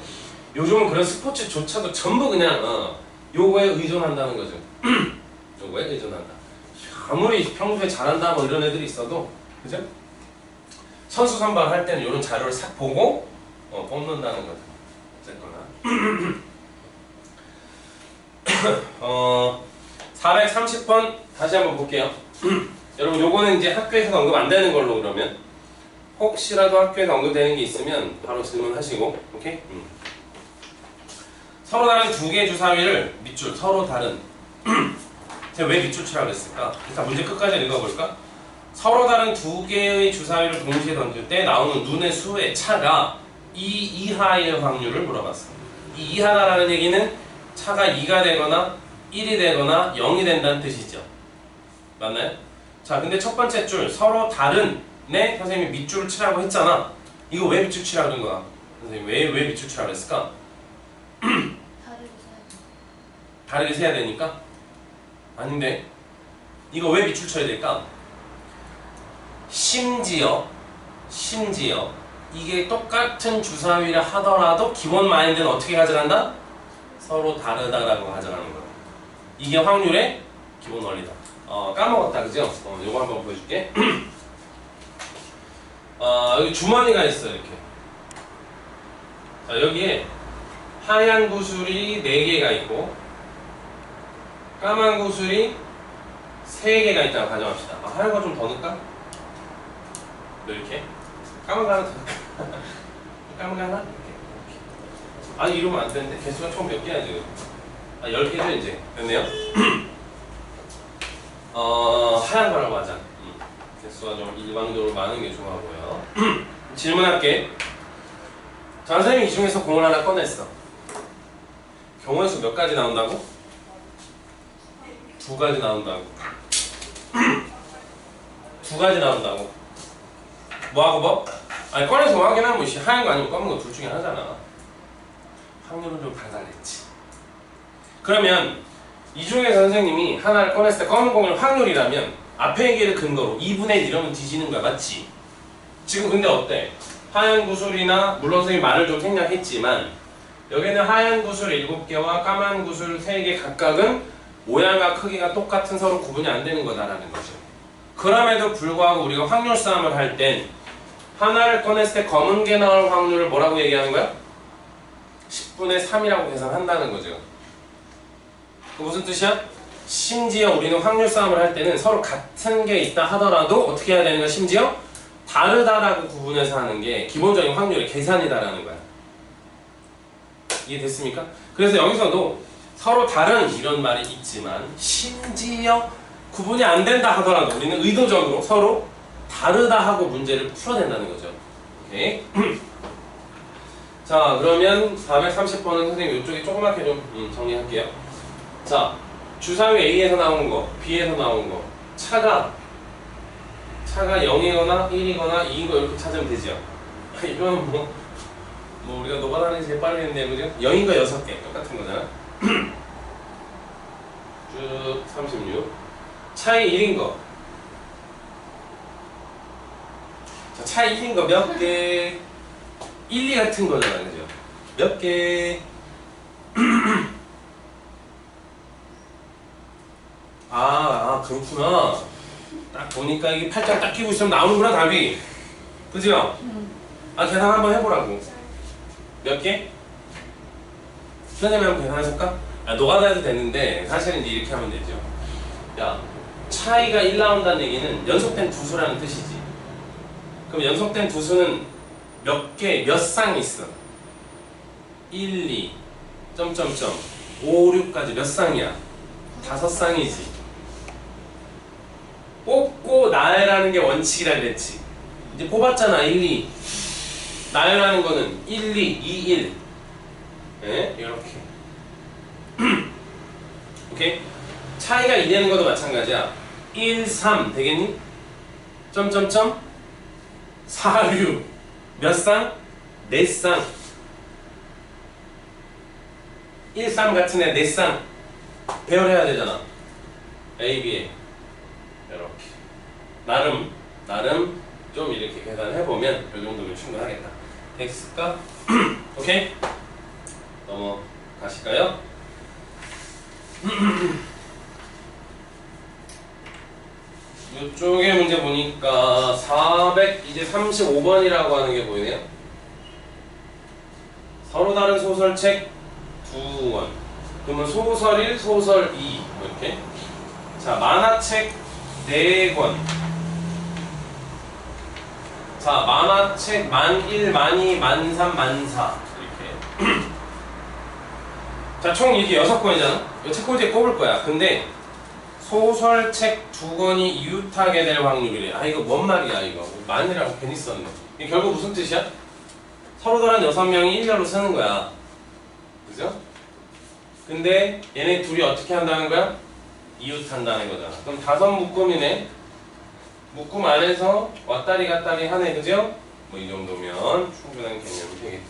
요즘은 그런 스포츠조차도 전부 그냥 요거에 의존한다는 거죠. 요거에 의존한다. 아무리 평소에 잘한다 뭐 이런 애들이 있어도 그죠? 선수 선발할 때는 이런 자료를 싹 보고 뽑는다는 거죠. 어쨌거나 430번 다시 한번 볼게요. 여러분 요거는 이제 학교에서 언급 안 되는 걸로 그러면 혹시라도 학교에서 언급되는 게 있으면 바로 질문하시고 오케이? 서로 다른 두 개의 주사위를 밑줄 서로 다른 제가 왜 밑줄 치라고 했을까? 일단 문제 끝까지 읽어볼까? 서로 다른 두 개의 주사위를 동시에 던질 때 나오는 눈의 수의 차가 2 이하일 확률을 물어봤습니다. 이 이하다라는 얘기는 차가 2가 되거나 1이 되거나 0이 된다는 뜻이죠. 맞나요? 자, 근데 첫 번째 줄 서로 다른 네 선생님이 밑줄을 치라고 했잖아. 이거 왜 밑줄 치라고 그런 거야? 선생님 왜 밑줄 치라고 했을까? 다르게 세야 되니까? 아닌데 이거 왜 밑줄 쳐야 될까? 심지어 이게 똑같은 주사위를 하더라도 기본 마인드는 어떻게 가져간다? 서로 다르다라고 가져가는 거야. 이게 확률의 기본 원리다. 까먹었다 그죠? 요거 한번 보여줄게. 여기 주머니가 있어 이렇게. 자, 여기에 하얀 구슬이 4개가 있고 까만 구슬이 3개가 있다고 가정합시다. 하얀 거 좀 더 넣을까? 이렇게 까만 거 하나 더 넣을까? 까만 거 하나? 이렇게. 아니 이러면 안 되는데 개수가 총 몇 개야 지금? 10개죠 이제. 됐네요? 하얀 거라고 하자. 개수가 좀 일방적으로 많은 게 좋아 보여. 질문할게. 자, 선생님이 이 중에서 공을 하나 꺼냈어. 경우의 수 몇 가지 나온다고? 2가지 나온다고. 2가지 나온다고. 뭐하고 뭐? 아니 꺼내서 확인하면 뭐 하얀 거 아니면 검은 거 둘 중에 하나잖아. 확률은 좀 달달했지. 그러면 이 중에서 선생님이 하나를 꺼냈을 때 검은 공을 확률이라면 앞에 얘기를 근거로 2분의 1 이러면 뒤지는 거야. 맞지? 지금 근데 어때? 하얀 구슬이나 물론 선생님이 말을 좀 생략했지만 여기는 하얀 구슬 7개와 까만 구슬 3개 각각은 모양과 크기가 똑같은 서로 구분이 안 되는 거다라는 거죠. 그럼에도 불구하고 우리가 확률 싸움을 할 땐 하나를 꺼냈을 때 검은 게 나올 확률을 뭐라고 얘기하는 거야? 10분의 3이라고 계산한다는 거죠. 그 무슨 뜻이야? 심지어 우리는 확률 싸움을 할 때는 서로 같은 게 있다 하더라도 어떻게 해야 되는 거야? 심지어 다르다라고 구분해서 하는 게 기본적인 확률의 계산이다라는 거야. 이해됐습니까? 그래서 여기서도 서로 다른 이런 말이 있지만 심지어 구분이 안 된다 하더라도 우리는 의도적으로 서로 다르다 하고 문제를 풀어낸다는 거죠. 오케이? 자, 그러면 430번은 선생님 이쪽에 조그맣게 좀 정리할게요. 자, 주사위 A에서 나온 거, B에서 나온 거 차가 0이거나 1이거나 2인 거 이렇게 찾으면 되죠. 이거는 뭐 우리가 노가다는 제일 빠르겠네요, 그죠? 0인 거 6개 똑같은 거잖아. 쭉 36. 차이 1인 거. 자, 차이 1인 거 몇 개? 1, 2 같은 거잖아, 그죠? 몇 개? 그렇구나. 딱 보니까 이게 팔짱 딱 끼고 있으면 나오는구나, 답이. 그죠? 계산 한번 해보라고. 몇 개? 선생님이 한번 계산해볼까? 노가다 해도 되는데 사실은 이제 이렇게 하면 되죠. 야, 차이가 1 나온다는 얘기는 연속된 두수라는 뜻이지. 그럼 연속된 두수는 몇 개, 몇 쌍 있어? 1, 2, 점점점 5, 6까지 몇 쌍이야? 5쌍이지. 뽑고 나열하는 게 원칙이라 그랬지. 이제 뽑았잖아. 1, 2. 나열하는 거는 1, 2, 2, 1. 네? 이렇게. 오케이? 차이가 2 되는 것도 마찬가지야. 1, 3 되겠니? 점점점 4, 6 몇 쌍? 4쌍. 1, 3 같은 애 4쌍 배열해야 되잖아. A, B에 이렇게 나름 좀 이렇게 계산해보면 이 정도면 충분하겠다. X가 오케이? 넘어가실까요? 이쪽에 문제 보니까 435번이라고 하는 게 보이네요. 서로 다른 소설책 2권. 그러면 소설 1, 소설 2 이렇게 자, 만화책 4권. 자, 만화책 1001, 12, 13, 14 이렇게. 자, 총 이게 6권이잖아? 이거 책꽂이에 꼽을 거야. 근데 소설책 2권이 이웃하게 될 확률이래. 아, 이거 뭔 말이야, 이거. 만이라고 괜히 썼네. 이게 결국 무슨 뜻이야? 서로 다른 6명이 일렬로 쓰는 거야. 그죠? 근데 얘네 둘이 어떻게 한다는 거야? 이웃한다는 거잖아. 그럼 5 묶음이네. 묶음 안에서 왔다리 갔다리 하네, 그죠? 뭐 이 정도면 충분한 개념이 되겠다.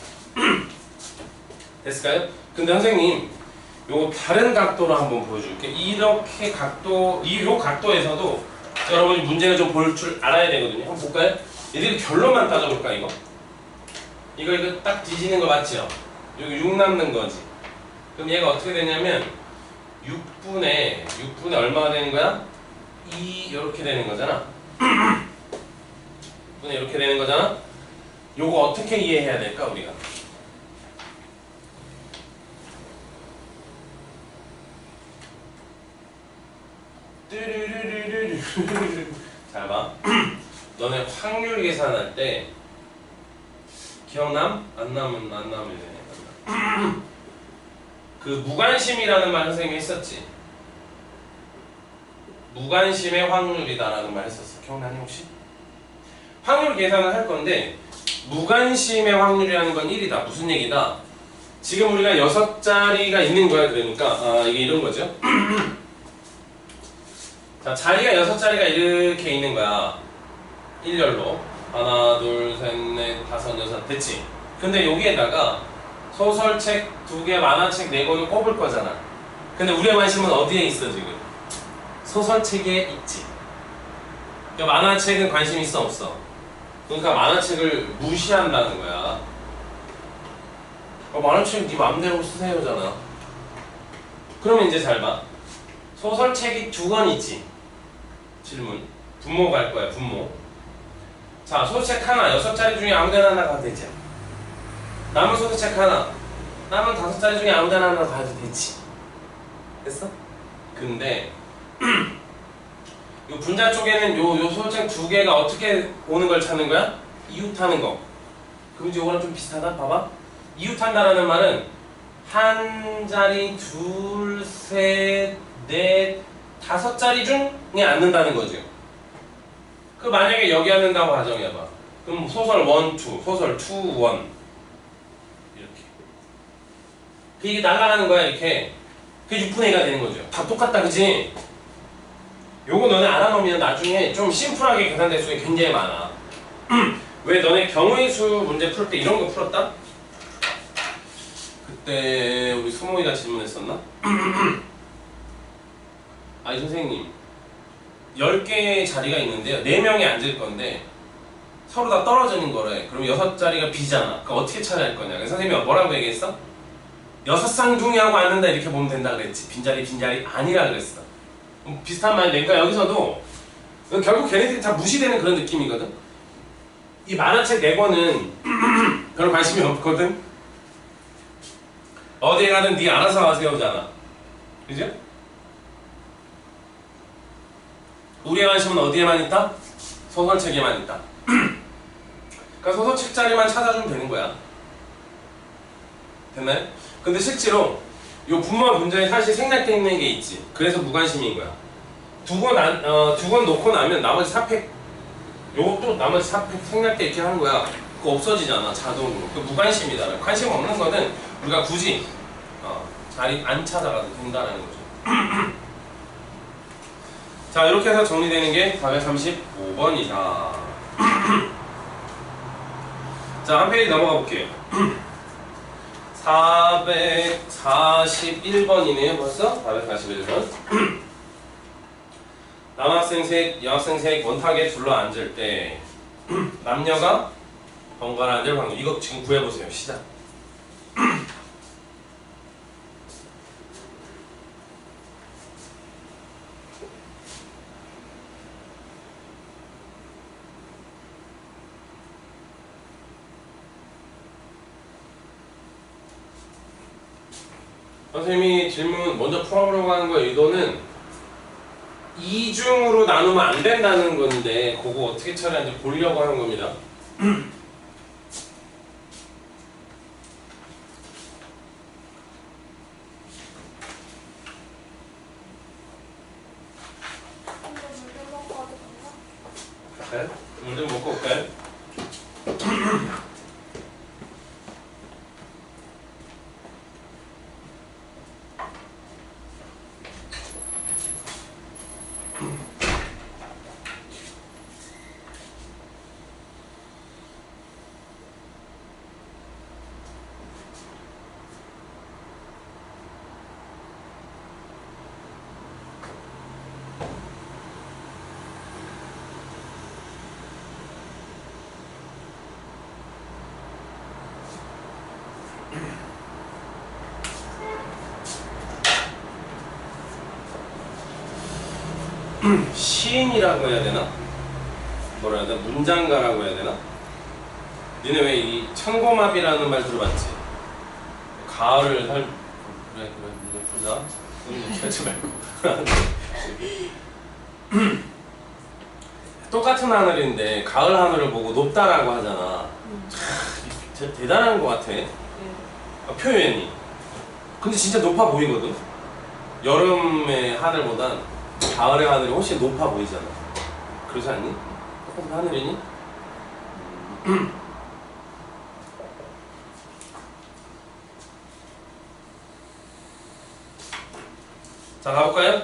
됐을까요? 근데 선생님, 요 다른 각도로 한번 보여줄게. 이렇게 각도, 요 각도에서도 여러분이 문제를 좀 볼 줄 알아야 되거든요. 한번 볼까요? 얘들이 결론만 따져볼까, 이거? 이거 딱 뒤지는 거 맞죠? 여기 6 남는 거지. 그럼 얘가 어떻게 되냐면 6분의 얼마가 되는 거야? 2 이렇게 되는 거잖아. 6분의 이렇게 되는 거잖아. 요거 어떻게 이해해야 될까, 우리가? 잘 봐. 너네 확률 계산할 때 기억남? 안 나면 되네. 그 무관심이라는 말 선생님이 했었지. 무관심의 확률이다라는 말 했었어. 기억나니 혹시? 확률 계산을 할 건데 무관심의 확률이라는 건 1이다. 무슨 얘기다? 지금 우리가 6자리가 있는 거야. 그러니까 이게 이런 거죠. 자, 자리가 6자리가 이렇게 있는 거야. 일렬로. 하나, 둘, 셋, 넷, 다섯, 여섯. 됐지? 근데 여기에다가 소설책 2개, 만화책 4권을 꼽을 거잖아. 근데 우리의 관심은 어디에 있어, 지금? 소설책에 있지. 그러니까 만화책은 관심 있어, 없어? 그러니까 만화책을 무시한다는 거야. 만화책 네 맘대로 쓰세요잖아. 그러면 이제 잘 봐. 소설책이 2권 있지. 질문. 분모 갈 거야, 분모. 자, 소설책 하나, 6자리 중에 아무데나 하나 가도 되지. 남은 소설책 하나, 남은 5자리 중에 아무데나 하나 가도 되지. 됐어? 근데 요 분자 쪽에는 요 소설책 2개가 어떻게 오는 걸 찾는 거야? 이웃하는 거. 그럼 이제 요거랑 좀 비슷하다? 봐봐. 이웃한다라는 말은 한 자리, 둘, 셋, 넷, 5자리 중에 앉는다는 거죠. 그 만약에 여기 앉는다고 가정해봐. 그럼 소설 1, 2, 소설 2, 1 이렇게. 이게 날아가는 거야, 이렇게. 그게 6분의 2가 되는 거죠. 다 똑같다, 그치? 요거 너네 알아놓으면 나중에 좀 심플하게 계산될 수 굉장히 많아. 왜 너네 경우의 수 문제 풀 때 이런 거 풀었다? 그때 우리 수모이가 질문했었나? 아니 선생님 10개의 자리가 있는데요 4명이 앉을 건데 서로 다 떨어지는 거래. 그럼 6자리가 비잖아. 그럼 어떻게 찾아야 할 거냐? 그래서 선생님이 뭐라고 얘기했어? 6쌍둥이하고 앉는다 이렇게 보면 된다 그랬지. 빈자리 아니라 그랬어. 비슷한 말인데 그러니까 여기서도 결국 걔네들이 다 무시되는 그런 느낌이거든. 이 만화책 4권은 별로 관심이 없거든. 어디에 가든 네 알아서 가세요잖아. 그죠? 우리의 관심은 어디에만 있다? 소설책에만 있다. 그러니까 소설책 자리만 찾아주면 되는 거야. 됐나요? 근데 실제로 요 분모와 분자에 사실 생략되어 있는 게 있지. 그래서 무관심인 거야. 2권 놓고 나면 나머지 4팩 요것도 나머지 4팩 생략돼 있게 하는 거야. 그거 없어지잖아 자동으로. 그 무관심이다. 관심 없는 거는 우리가 굳이 자리 안 찾아가도 된다는 거죠. 자, 이렇게 해서 정리되는 게 435번이다. 자, 한 페이지 넘어가 볼게요. 441번이네요, 벌써? 441번. 남학생 셋, 여학생 셋 원탁에 둘러 앉을 때 남녀가 번갈아 앉을 확률. 이거 지금 구해보세요. 시작. 선생님이 질문 먼저 풀어보려고 하는 거의 의도는 이중으로 나누면 안 된다는 건데 그거 어떻게 처리하는지 보려고 하는 겁니다. 갈까요? 물 좀 먹고 올까요? 시인이라고 해야 되나? 뭐라 해야 되나? 문장가라고 해야 되나? 니네 왜 이 천고마비라는 말 들어봤지? 가을을 살... 그래 문제 풀자. 하지 말고. 똑같은 하늘인데 가을 하늘을 보고 높다라고 하잖아. 진짜 대단한 것 같아. 표현이. 근데 진짜 높아 보이거든? 여름의 하늘보단 가을의 하늘이 훨씬 높아 보이잖아. 그렇지 않니? 똑같은 하늘이니? 자, 가볼까요?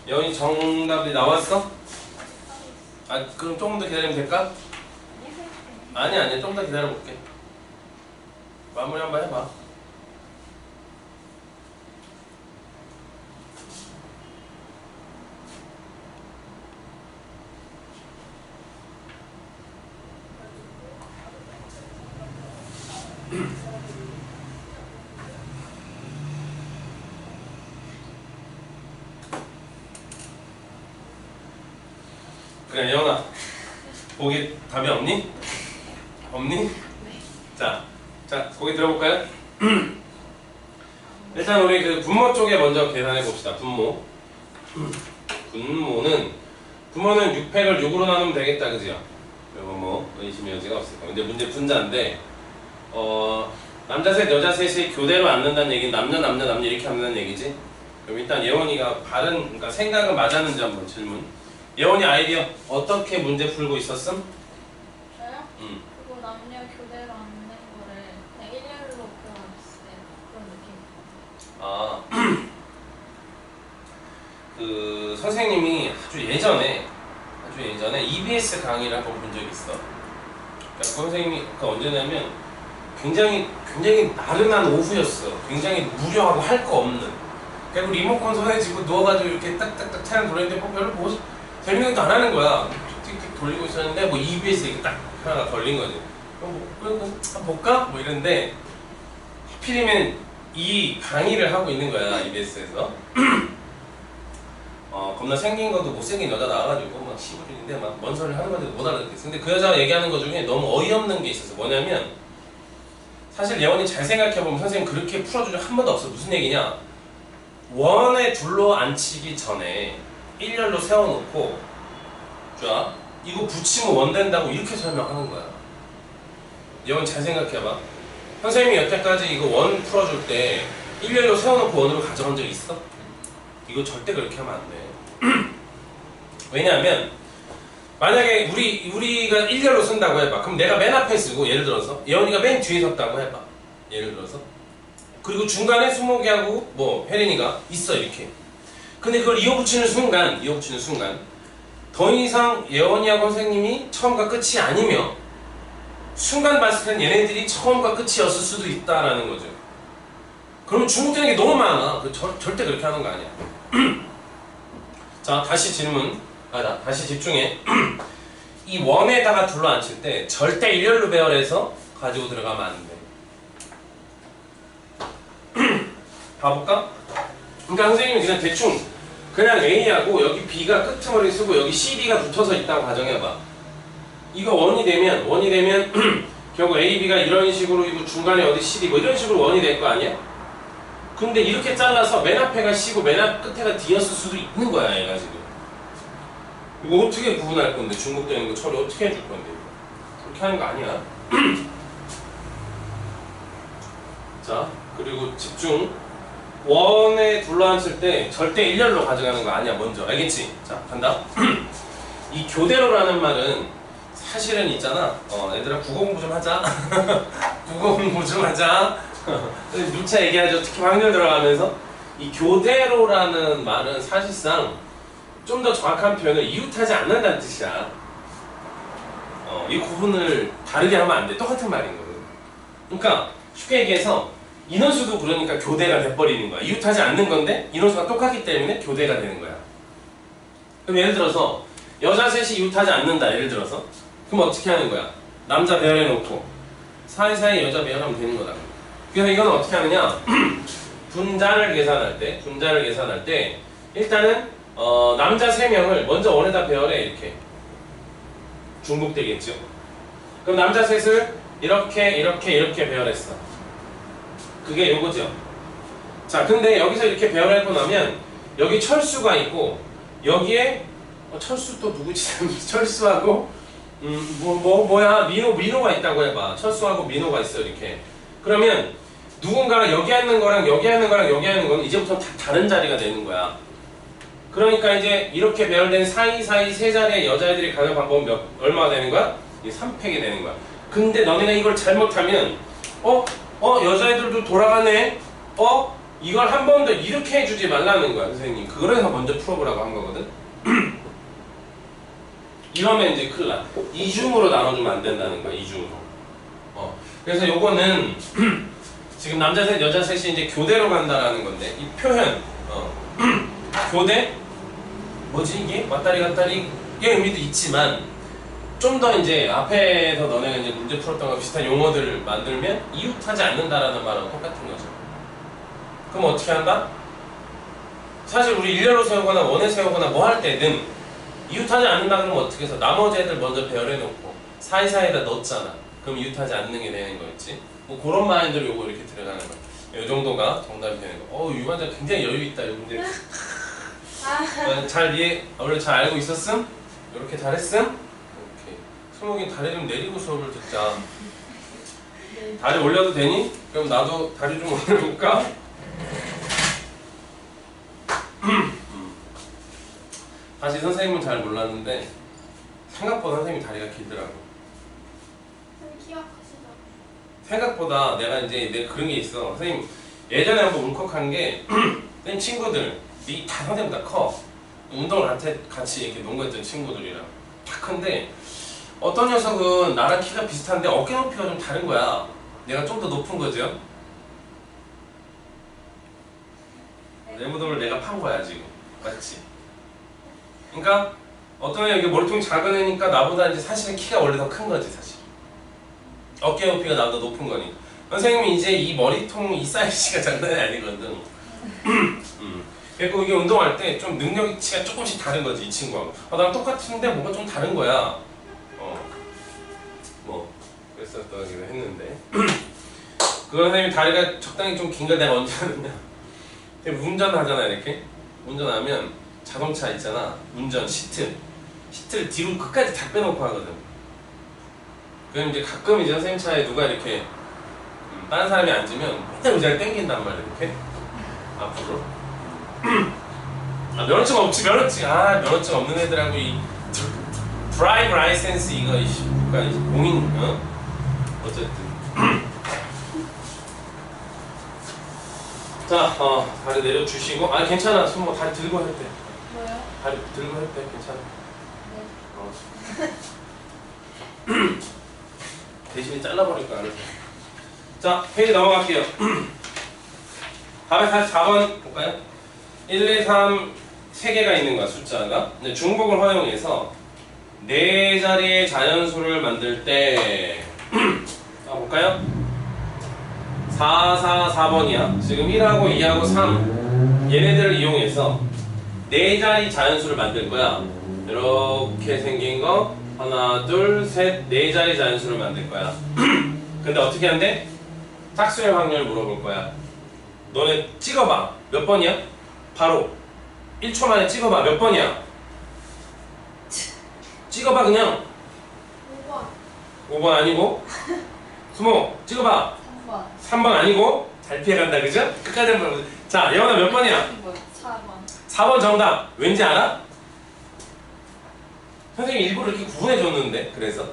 여기 정답이 나왔어? 아, 그럼 조금 더 기다리면 될까? 아니, 좀 더 기다려볼게. 마무리 한번 해봐. 그래, 예원아. 거기 답이 없니? 없니? 네. 자, 거기 들어볼까요? 일단 우리 그 분모 쪽에 먼저 계산해 봅시다. 분모. 분모는 6팩을 6으로 나누면 되겠다, 그죠? 이거 뭐 의심의 여지가 없을 거예요. 근데 문제 분자인데, 남자 셋, 여자 셋이 교대로 앉는다는 얘기는 남녀 이렇게 앉는다는 얘기지? 그럼 일단 예원이가 그러니까 생각은 맞았는지 한번 질문. 예원이 아이디어 어떻게 문제 풀고 있었음? 저요? 응. 그거 남녀 교대로 앉는 거를 그냥 일렬로 그려놨어요. 그런 느낌. 그 선생님이 아주 예전에 EBS 강의를 한번 본 적이 있어. 그러니까 그 선생님이 그 언제냐면 굉장히 나른한 오후였어. 굉장히 무료하고 할 거 없는. 그리고 리모컨 손에 쥐고 누워가지고 이렇게 딱딱딱 차량 돌리는데 뭐 별로 뭐 재밌는 것도 안 하는 거야. 틱틱 돌리고 있었는데 뭐 EBS 이렇게 딱 하나가 걸린 거지. 그럼 한번 볼까? 뭐 이런데 하필이면 이 강의를 하고 있는 거야, EBS에서. 겁나 생긴 것도 못생긴 여자 나와가지고 막 시부리는데 막 뭔 소리를 하는 건지 못 알아듣겠어. 근데 그 여자가 얘기하는 것 중에 너무 어이없는 게 있었어. 뭐냐면 사실 예원이 잘 생각해보면 선생님 그렇게 풀어준 적 한 번도 없어. 무슨 얘기냐? 원에 둘러 앉히기 전에 일렬로 세워놓고 자, 이거 붙이면 원 된다고 이렇게 설명하는 거야. 예원 잘 생각해봐. 선생님이 여태까지 이거 원 풀어줄 때 일렬로 세워놓고 원으로 가져간 적 있어? 이거 절대 그렇게 하면 안 돼. 왜냐하면 만약에 우리가 일렬로 쓴다고 해봐. 그럼 내가 맨 앞에 쓰고 예를 들어서 예원이가 맨 뒤에 섰다고 해봐. 예를 들어서 그리고 중간에 수목이하고 뭐 혜린이가 있어 이렇게. 근데 그걸 이어붙이는 순간 더 이상 예원이하고 선생님이 처음과 끝이 아니며 순간 봤을 땐 얘네들이 처음과 끝이었을 수도 있다라는 거죠. 그러면 중복되는 게 너무 많아. 절대 그렇게 하는 거 아니야. 자, 다시 질문. 다시 집중해. 이 원에다가 둘러 앉힐 때 절대 일렬로 배열해서 가지고 들어가면 안 돼. 봐볼까? 그러니까 선생님이 그냥 대충 그냥 A하고 여기 B가 끄트머리 쓰고 여기 CD가 붙어서 있다고 가정해봐. 이거 원이 되면 결국 A, B가 이런 식으로 이거 중간에 어디 CD 뭐 이런 식으로 원이 될 거 아니야? 근데 이렇게 잘라서 맨 앞에가 C고 맨 앞 끝에가 D였을 수도 있는 거야, 얘가 지금. 이거 어떻게 구분할 건데? 중복되는 거 처리 어떻게 해줄 건데? 그렇게 하는 거 아니야. 자, 그리고 집중. 원에 둘러앉을 때 절대 일렬로 가져가는 거 아니야, 먼저. 알겠지? 자, 간다. 이 교대로라는 말은 사실은 있잖아. 얘들아 국어 공부 좀 하자. 국어 공부 좀 하자. 누차 얘기하죠. 특히 확률 들어가면서. 이 교대로라는 말은 사실상 좀 더 정확한 표현은 이웃하지 않는다는 뜻이야. 이 구분을 다르게 하면 안 돼. 똑같은 말인 거거든. 그러니까 쉽게 얘기해서 인원수도 그러니까 교대가 돼버리는 거야. 이웃하지 않는 건데 인원수가 똑같기 때문에 교대가 되는 거야. 그럼 예를 들어서 여자 셋이 이웃하지 않는다. 예를 들어서 그럼 어떻게 하는 거야? 남자 배열해 놓고 사이사이 여자 배열하면 되는 거다. 그래서 이건 어떻게 하느냐? 분자를 계산할 때 일단은 남자 3명을 먼저 원에다 배열해. 이렇게 중복되겠죠. 그럼 남자 셋을 이렇게 배열했어. 그게 요거죠. 자, 근데 여기서 이렇게 배열하고 나면 여기 철수가 있고 여기에 철수 또 누구지? 철수하고 뭐야 민호가 있다고 해봐. 철수하고 민호가 있어. 이렇게. 그러면 누군가가 여기 앉는 거랑 여기 앉는 거랑 여기 앉는 건 이제부터 다 다른 자리가 되는 거야. 그러니까 이제 이렇게 배열된 사이사이 세 자리의 여자애들이 가는 방법은 얼마가 되는 거야? 이게 3팩이 되는 거야. 근데 너네가 이걸 잘못하면 여자애들도 돌아가네? 이걸 한 번 더 이렇게 해주지 말라는 거야, 선생님. 그래서 먼저 풀어보라고 한 거거든. 이러면 이제 큰일 나. 이중으로 나눠주면 안 된다는 거야, 이중으로. 그래서 요거는 지금 남자 셋, 여자 셋이 이제 교대로 간다라는 건데, 이 표현, 교대? 뭐지 이게? 왔다리 갔다리? 의 의미도 있지만, 좀 더 이제 앞에서 너네가 이제 문제 풀었던 거 비슷한 용어들을 만들면 이웃하지 않는다라는 말하고 똑같은 거죠. 그럼 어떻게 한다? 사실 우리 일렬로 세우거나 원에 세우거나 뭐 할 때는 이웃하지 않는다 그러면 어떻게 해서 나머지 애들 먼저 배열해 놓고 사이사이에다 넣었잖아. 그럼 이웃하지 않는 게 되는 거였지. 뭐 그런 마인드로 요거 이렇게 들어가는 거야. 요 정도가 정답이 되는 거. 유만자 굉장히 여유 있다. 요 문제. 잘 이해, 원래 잘 알고 있었음? 이렇게 잘했음? 수목이 다리 좀 내리고 수업을 듣자. 다리 올려도 되니? 그럼 나도 다리 좀 올려볼까? 사실 선생님은 잘 몰랐는데 생각보다 선생님이 다리가 길더라고. 키가 크시다. 생각보다 내가 그런 게 있어. 선생님 예전에 한번 울컥한 게 선생님 친구들 다 선생님보다 커. 운동을 같이 이렇게 농구했던 친구들이랑 다 큰데 어떤 녀석은 나랑 키가 비슷한데 어깨 높이가 좀 다른 거야. 내가 좀 더 높은 거죠. 내 무덤을 내가 판 거야 지금. 맞지? 그러니까 어떤 애 여기 머리통이 작은 애니까 나보다 이제 사실은 키가 원래 더 큰 거지 사실. 어깨 높이가 나보다 높은 거니까. 선생님이 이제 이 머리통 이 사이즈가 장난이 아니거든. 그리고 이게 운동할 때 좀 능력치가 조금씩 다른 거지 이 친구하고. 나랑 똑같은데 뭔가 좀 다른 거야. 그랬었다기도 했는데 그 선생님이 다리가 적당히 좀 긴 걸 내가 언제 하느냐. 운전하잖아. 이렇게 운전하면 자동차 있잖아. 운전 시트를 뒤로 끝까지 다 빼놓고 하거든. 그럼 이제 가끔 이제 선생님 차에 누가 이렇게 다른 사람이 앉으면 맨날 의자를 당긴단 말이야. 이렇게 앞으로. 면허증 없지. 면허증 없는 애들하고 이 드라이브 라이센스 이거 그러니까 공인 어쨌든 자 다리 내려주시고 괜찮아. 손 다리 들고 할 때. 뭐요? 다리 들고 할 때 괜찮아. 네. 대신에 잘라버릴 거야. 자 페이지 넘어갈게요. 444번 볼까요? 1, 2, 3 3개가 있는 거야. 숫자가. 중복을 활용해서 4자리의 자연수를 만들 때 볼까요? 444번이야. 지금 1하고 2하고 3 얘네들을 이용해서 4자리 자연수를 만들 거야. 이렇게 생긴 거 하나 둘 셋 4자리 자연수를 만들 거야. 근데 어떻게 한대? 짝수의 확률 물어볼 거야. 너네 찍어봐. 몇 번이야? 바로 1초 만에 찍어봐. 몇 번이야? 찍어봐 그냥. 5번. 5번 아니고 수모 찍어봐. 3번. 3번 아니고 잘 피해간다 그죠? 끝까지 한번 해보자. 자 예원아 몇 번이야? 4번. 4번 정답. 왠지 알아? 선생님이 일부러 이렇게 구분해줬는데 그래서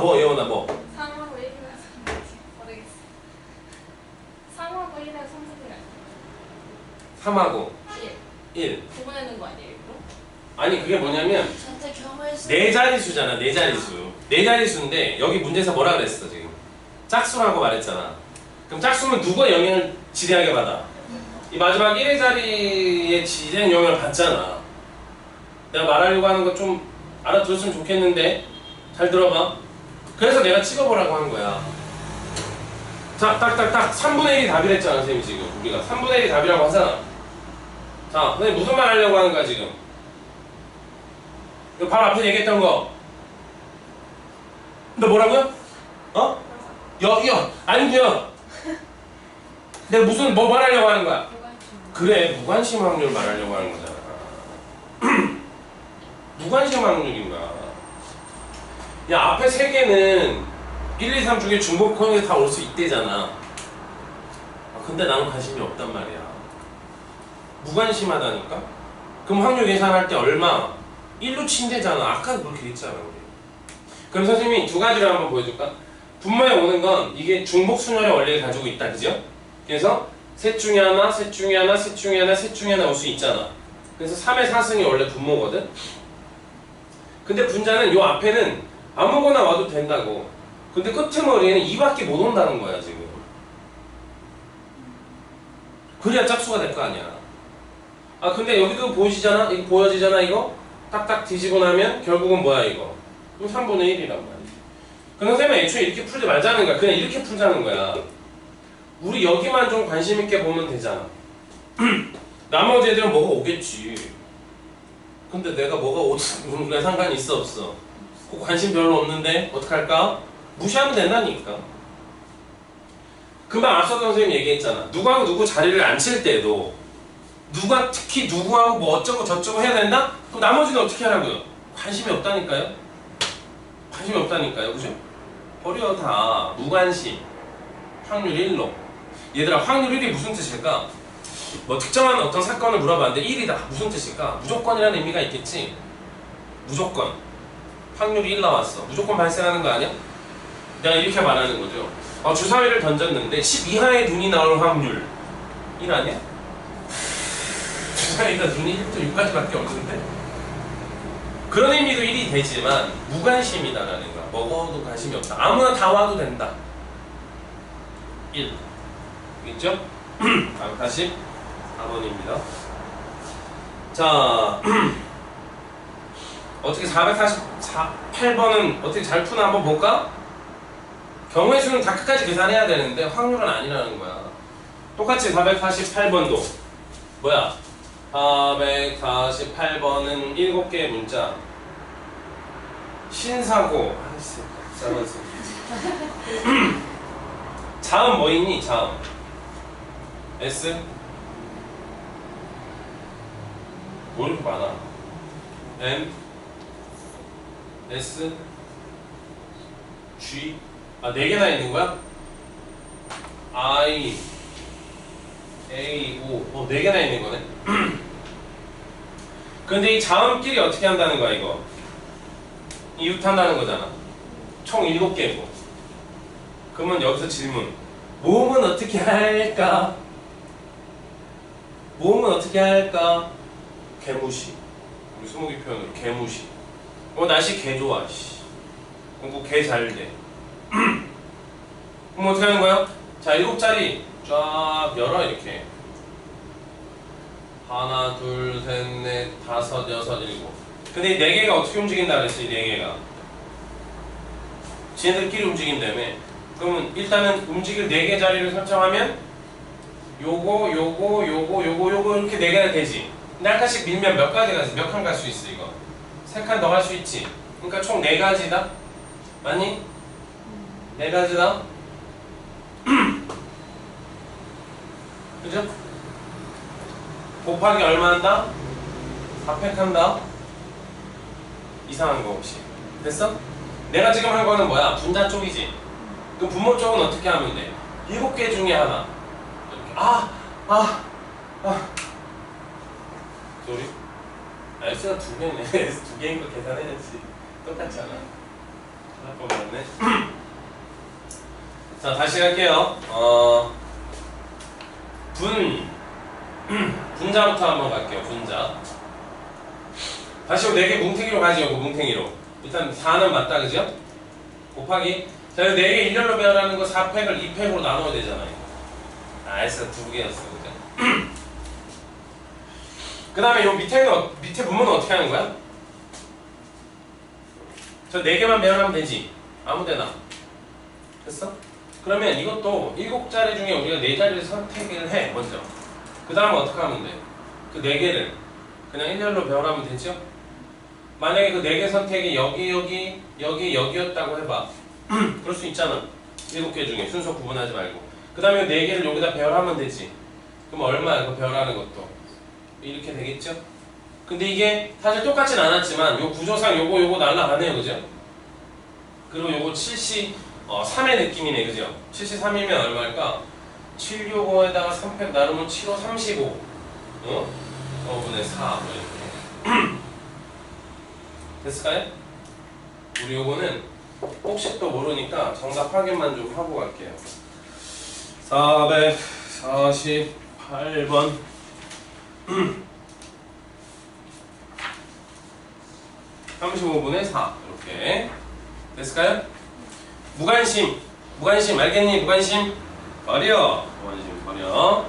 뭐 예원아 뭐 3하고 1이라서 모르겠어. 3하고 1이라서 3승이라. 3하고 1. 1. 구분하는 거 아니에요, 일부러? 아니 그게 뭐냐면 전체 경우의 수. 네 자릿수잖아. 네 자릿수. 네 자릿수인데 여기 문제에서 뭐라 그랬어 지금? 짝수라고 말했잖아. 그럼 짝수는 누가 영향을 지대하게 받아? 이 마지막 1의 자리에 지대한 영향을 받잖아. 내가 말하려고 하는 거 좀 알아들었으면 좋겠는데 잘 들어봐. 그래서 내가 찍어보라고 한 거야. 자, 딱딱딱 3분의 1이 답이랬잖아 선생님이 지금. 우리가 3분의 1이 답이라고 하잖아. 자, 선생님 무슨 말 하려고 하는 거야 지금? 이거 바로 앞에 얘기했던 거. 너 뭐라고요? 어? 아니요. 내가 무슨 뭐 말하려고 하는 거야? 그래, 무관심 확률 말하려고 하는 거잖아. 무관심 확률인 거야. 야, 앞에 세 개는 1, 2, 3 중에 중복형에 다 올 수 있대잖아. 근데 나는 관심이 없단 말이야. 무관심하다니까? 그럼 확률 계산할 때 얼마? 1로 친대잖아. 아까 그렇게 했잖아 우리. 그럼 선생님이 두 가지를 한번 보여줄까? 분모에 오는 건 이게 중복 순열의 원리를 가지고 있다, 그죠? 그래서 셋 중에 하나, 셋 중에 하나, 셋 중에 하나, 셋 중에 하나 올 수 있잖아. 그래서 3의 4승이 원래 분모거든? 근데 분자는 요 앞에는 아무거나 와도 된다고. 근데 끝머리에는 2밖에 못 온다는 거야 지금. 그래야 짝수가 될 거 아니야. 근데 여기도 보이시잖아? 이거 보여지잖아 이거? 딱딱 뒤지고 나면 결국은 뭐야 이거? 3분의 1이란 말이지. 그 선생님은 애초에 이렇게 풀지 말자는 거야. 그냥 이렇게 풀자는 거야. 우리 여기만 좀 관심 있게 보면 되잖아. 나머지 애들은 뭐가 오겠지. 근데 내가 뭐가 오든 왜 상관이 있어 없어? 그 관심 별로 없는데 어떡할까? 무시하면 된다니까. 금방 앞서던 선생님 얘기했잖아. 누구하고 누구 자리를 안 칠 때도 누가 특히 누구하고 뭐 어쩌고 저쩌고 해야 된다? 그럼 나머지는 어떻게 하라고요? 관심이 없다니까요? 관심이 없다니까요. 그죠? 버려 다. 무관심. 확률 1로. 얘들아 확률 1이 무슨 뜻일까? 뭐 특정한 어떤 사건을 물어봤는데 1이다. 무슨 뜻일까? 무조건이라는 의미가 있겠지? 무조건. 확률이 1 나왔어. 무조건 발생하는 거 아니야? 내가 이렇게 말하는 거죠. 주사위를 던졌는데 10 이하의 눈이 나올 확률 1 아니야? 주사위가 눈이 1도 6까지밖에 없는데? 그런 의미도 1이 되지만 무관심이다라는 거야. 먹어도 관심이 없다. 아무나 다 와도 된다. 1. 있죠? 다시 4번입니다. 자, 어떻게 448번은 어떻게 잘 푸나 한번 볼까? 경우의 수는 다 끝까지 계산해야 되는데 확률은 아니라는 거야. 똑같이 448번도 뭐야? 448번은 7개의 문자. 신사고. 아이씨, 짜면서. 자음 뭐 있니? 자음. S? 뭐 이렇게 많아? M? S? G? 4개나 있는 거야? I, A, O. 4개나 있는 거네? 근데 이 자음끼리 어떻게 한다는 거야, 이거? 이웃한다는 거잖아. 총 7개고. 그러면 여기서 질문. 모음은 어떻게 할까? 모음은 어떻게 할까? 개무시. 우리 수목이 표현으로 개무시. 날씨 개 좋아, 씨. 공부 개 잘 돼. 그럼 어떻게 하는 거야? 자, 7자리 쫙 열어, 이렇게. 하나, 둘, 셋, 넷, 다섯, 여섯, 일곱. 근데 이 4개가 어떻게 움직인다 그랬어, 이 4개가. 지네들끼리 움직인다며. 그러면 일단은 움직일 4개 자리를 설정하면 요거 이렇게 4개가 되지. 근데 한 칸씩 밀면 몇 가지 가지? 몇 칸 갈 수 있어, 이거? 3칸 더 갈 수 있지. 그러니까 총 4가지다? 맞니? 4가지다? 그죠? 곱하기 얼마 한다? 4팩 한다? 이상한 거 없이. 됐어? 내가 지금 한 거는 뭐야? 분자 쪽이지? 그럼 분모 쪽은 어떻게 하면 돼? 7개 중에 하나. 이렇게. 소리? S가 2개네. S 2개인 거 계산해야지. 똑같잖아. 하나 뽑았네. 자, 다시 갈게요. 분자부터 한번 갈게요. 분자. 다시 4개 뭉탱이로 가죠. 뭉탱이로. 일단 4는 맞다, 그죠? 곱하기. 자, 4개 일렬로 배열하는 거 4팩을 2팩으로 나눠야 되잖아요. S가 2개였어, 그죠? 그 다음에 요 밑에 부분은 어떻게 하는 거야? 저 4개만 배열하면 되지. 아무데나. 됐어? 그러면 이것도 7자리 중에 우리가 4자리를 선택을 해, 먼저. 그 다음에 어떻게 하면 돼? 그 4개를 그냥 일렬로 배열하면 되죠? 만약에 그 4개 선택이 여기였다고 해봐. 그럴 수 있잖아. 7개 중에 순서 구분하지 말고. 그 다음에 4개를 여기다 배열하면 되지. 그럼 얼마야, 그 배열하는 것도? 이렇게 되겠죠? 근데 이게 사실 똑같진 않았지만 요 구조상 요거 날라가네요, 그죠? 그리고 요거 73의 느낌이네, 그죠? 73이면 얼마일까? 765에다가 3팩 나누면 75, 35 5분의 4 이렇게 됐을까요? 우리 요거는 혹시 또 모르니까 정답 확인만 좀 하고 갈게요. 448번 35분의 4 이렇게 됐을까요? 무관심 알겠니? 무관심 버려. 무관심 버려.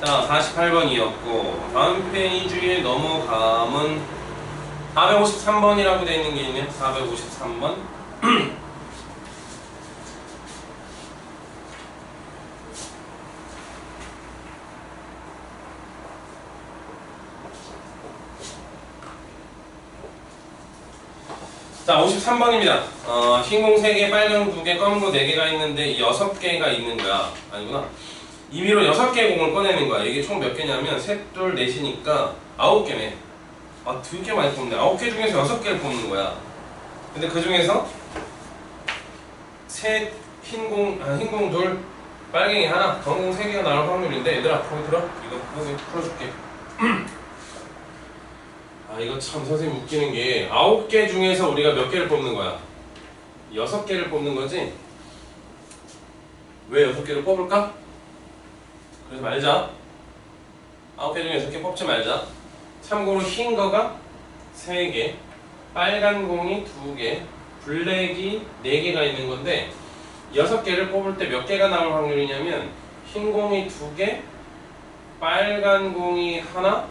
자, 48번이었고 다음 페이지에 넘어가면 453번이라고 되어 있는 게 있네요. 453번. 자, 53번입니다. 흰 공 3개, 빨간 공 2개, 검은 공 4개가 있는데 6개가 있는 거야. 아니구나. 임의로 6개의 공을 꺼내는 거야. 이게 총 몇 개냐면 셋, 둘, 넷이니까 9개네. 되게 많이 뽑네. 9개 중에서 6개를 뽑는 거야. 근데 그 중에서 셋, 흰공 둘, 빨갱이 하나, 검은 공 3개가 나올 확률인데 얘들아, 거기 들어? 이거 풀어줄게. 이거 참 선생님 웃기는 게 9개 중에서 우리가 몇 개를 뽑는 거야? 6개를 뽑는 거지? 왜 6개를 뽑을까? 그러지 말자. 9개 중에 6개 뽑지 말자. 참고로 흰 거가 3개, 빨간 공이 2개, 블랙이 4개가 있는 건데 6개를 뽑을 때 몇 개가 나올 확률이냐면 흰 공이 2개, 빨간 공이 하나,